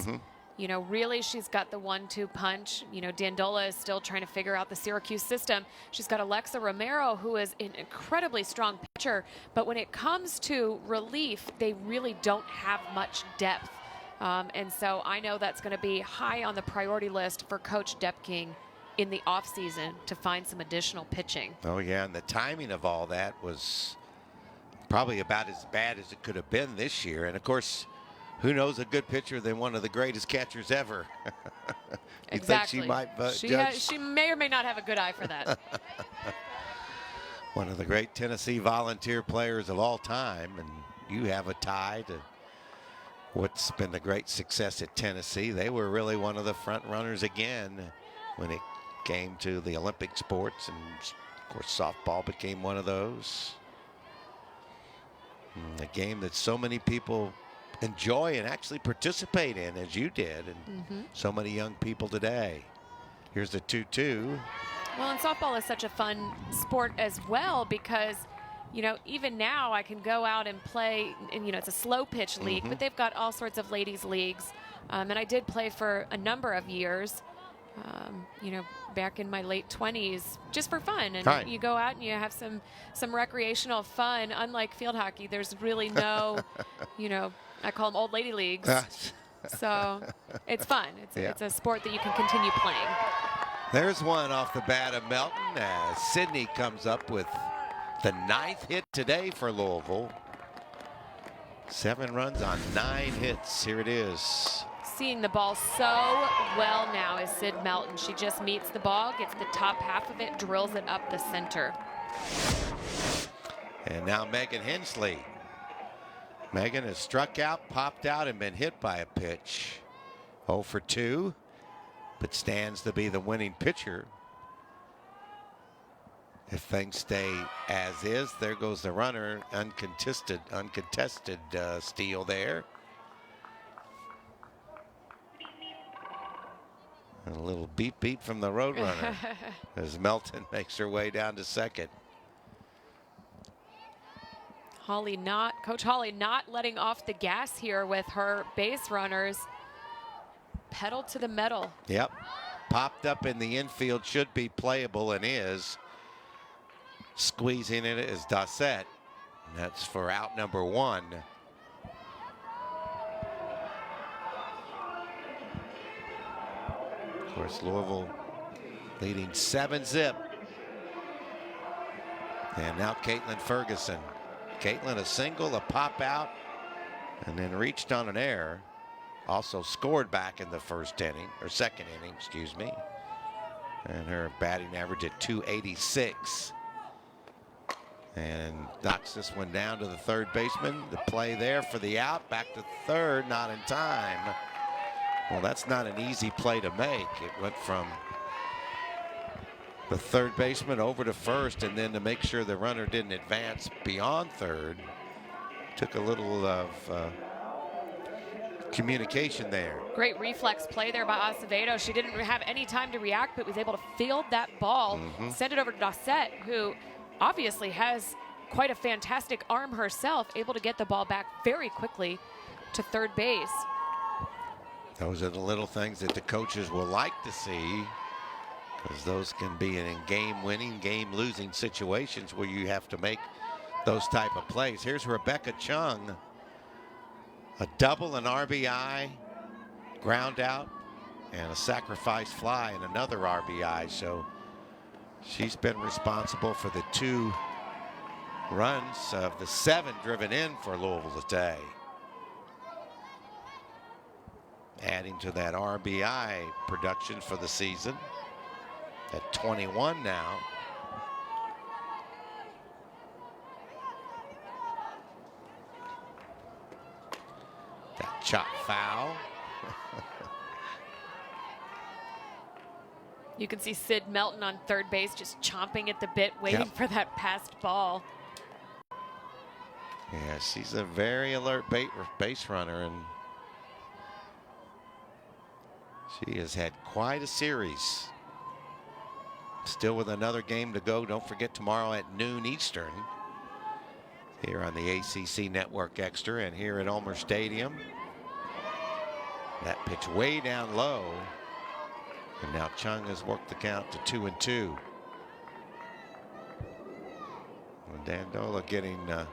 Speaker 1: You know, really, she's got the 1-2 punch. You know, Dandola is still trying to figure out the Syracuse system. She's got Alexa Romero, who is an incredibly strong pitcher. But when it comes to relief, they really don't have much depth. And so I know that's going to be high on the priority list for Coach Depking in the offseason to find some additional pitching.
Speaker 2: Oh, yeah, and the timing of all that was probably about as bad as it could have been this year. And, of course, who knows a good pitcher than one of the greatest catchers ever? You
Speaker 1: Exactly.
Speaker 2: think she might judge?
Speaker 1: She may or may not have a good eye for that.
Speaker 2: One of the great Tennessee volunteer players of all time, and you have a tie to what's been the great success at Tennessee. They were really one of the front runners again when it came to the Olympic sports, and of course softball became one of those. A game that so many people enjoy and actually participate in, as you did, and so many young people today. Here's the 2-2.
Speaker 1: Well, and softball is such a fun sport as well, because you know, even now I can go out and play, and you know, it's a slow pitch league, but they've got all sorts of ladies leagues. And I did play for a number of years, you know, back in my late 20s, just for fun. And you go out and you have some recreational fun. Unlike field hockey, there's really no, you know, I call them old lady leagues. So it's fun. It's a sport that you can continue playing.
Speaker 2: There's one off the bat of Melton as Sydney comes up with the 9th hit today for Louisville. 7 runs on 9 hits. Here it is.
Speaker 1: Seeing the ball so well now is Sid Melton. She just meets the ball, gets the top half of it, drills it up the center.
Speaker 2: And now Megan Hensley. Megan has struck out, popped out, and been hit by a pitch. 0 for 2, but stands to be the winning pitcher. If things stay as is, there goes the runner. Uncontested steal there. And a little beep beep from the Roadrunner as Melton makes her way down to second.
Speaker 1: Coach Holly not letting off the gas here with her base runners. Pedal to the metal.
Speaker 2: Yep. Popped up in the infield, should be playable and is. Squeezing it is Dossett. That's for out number 1. Of course, Louisville leading 7-0. And now Caitlin Ferguson. Caitlin a single, a pop out, and then reached on an error. Also scored back in the first inning, or second inning, excuse me. And her batting average at .286. And knocks this one down to the third baseman. The play there for the out, back to third, not in time. Well, that's not an easy play to make. It went from the third baseman over to first, and then to make sure the runner didn't advance beyond third. Took a little of communication there.
Speaker 1: Great reflex play there by Acevedo. She didn't have any time to react, but was able to field that ball, send it over to Dossett, who obviously has quite a fantastic arm herself, able to get the ball back very quickly to third base.
Speaker 2: Those are the little things that the coaches will like to see, because those can be in game-winning, game-losing situations where you have to make those type of plays. Here's Rebecca Chung. A double, an RBI, ground out, and a sacrifice fly and another RBI. So she's been responsible for the 2 runs of the 7 driven in for Louisville today. Adding to that RBI production for the season at 21 now. That chop foul.
Speaker 1: You can see Sid Melton on third base just chomping at the bit, waiting for that passed ball.
Speaker 2: Yeah, she's a very alert base runner, and she has had quite a series. Still with another game to go. Don't forget tomorrow at noon Eastern here on the ACC Network Extra and here at Ulmer Stadium. That pitch way down low. And now Chung has worked the count to 2-2. And Dandola getting a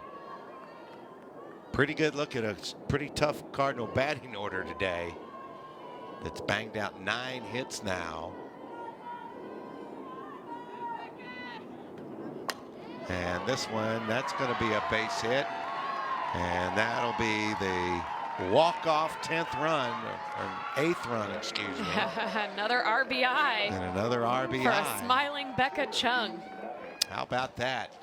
Speaker 2: pretty good look at a pretty tough Cardinal batting order today. That's banged out 9 hits now. And this one, that's going to be a base hit. And that'll be the walk-off 10th run, or 8th run, excuse me.
Speaker 1: Another RBI.
Speaker 2: And another RBI.
Speaker 1: For a smiling Becca Chung.
Speaker 2: How about that?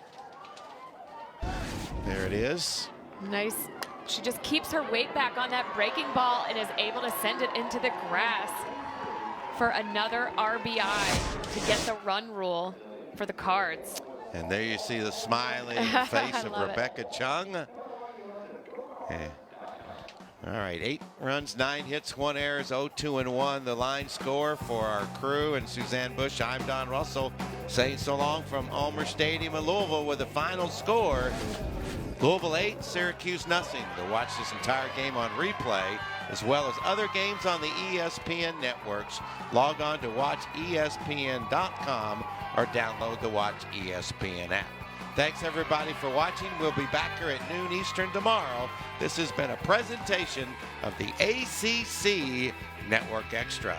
Speaker 2: There it is.
Speaker 1: Nice. She just keeps her weight back on that breaking ball and is able to send it into the grass for another RBI to get the run rule for the Cards.
Speaker 2: And there you see the smiling face of Rebecca Chung. Yeah. All right, 8 runs, 9 hits, 1 error, 0-2-1. The line score for our crew and Suzanne Bush. I'm Don Russell saying so long from Ulmer Stadium in Louisville with the final score. Louisville 8, Syracuse nothing. To watch this entire game on replay, as well as other games on the ESPN networks, log on to watchespn.com or download the Watch ESPN app. Thanks everybody for watching. We'll be back here at noon Eastern tomorrow. This has been a presentation of the ACC Network Extra.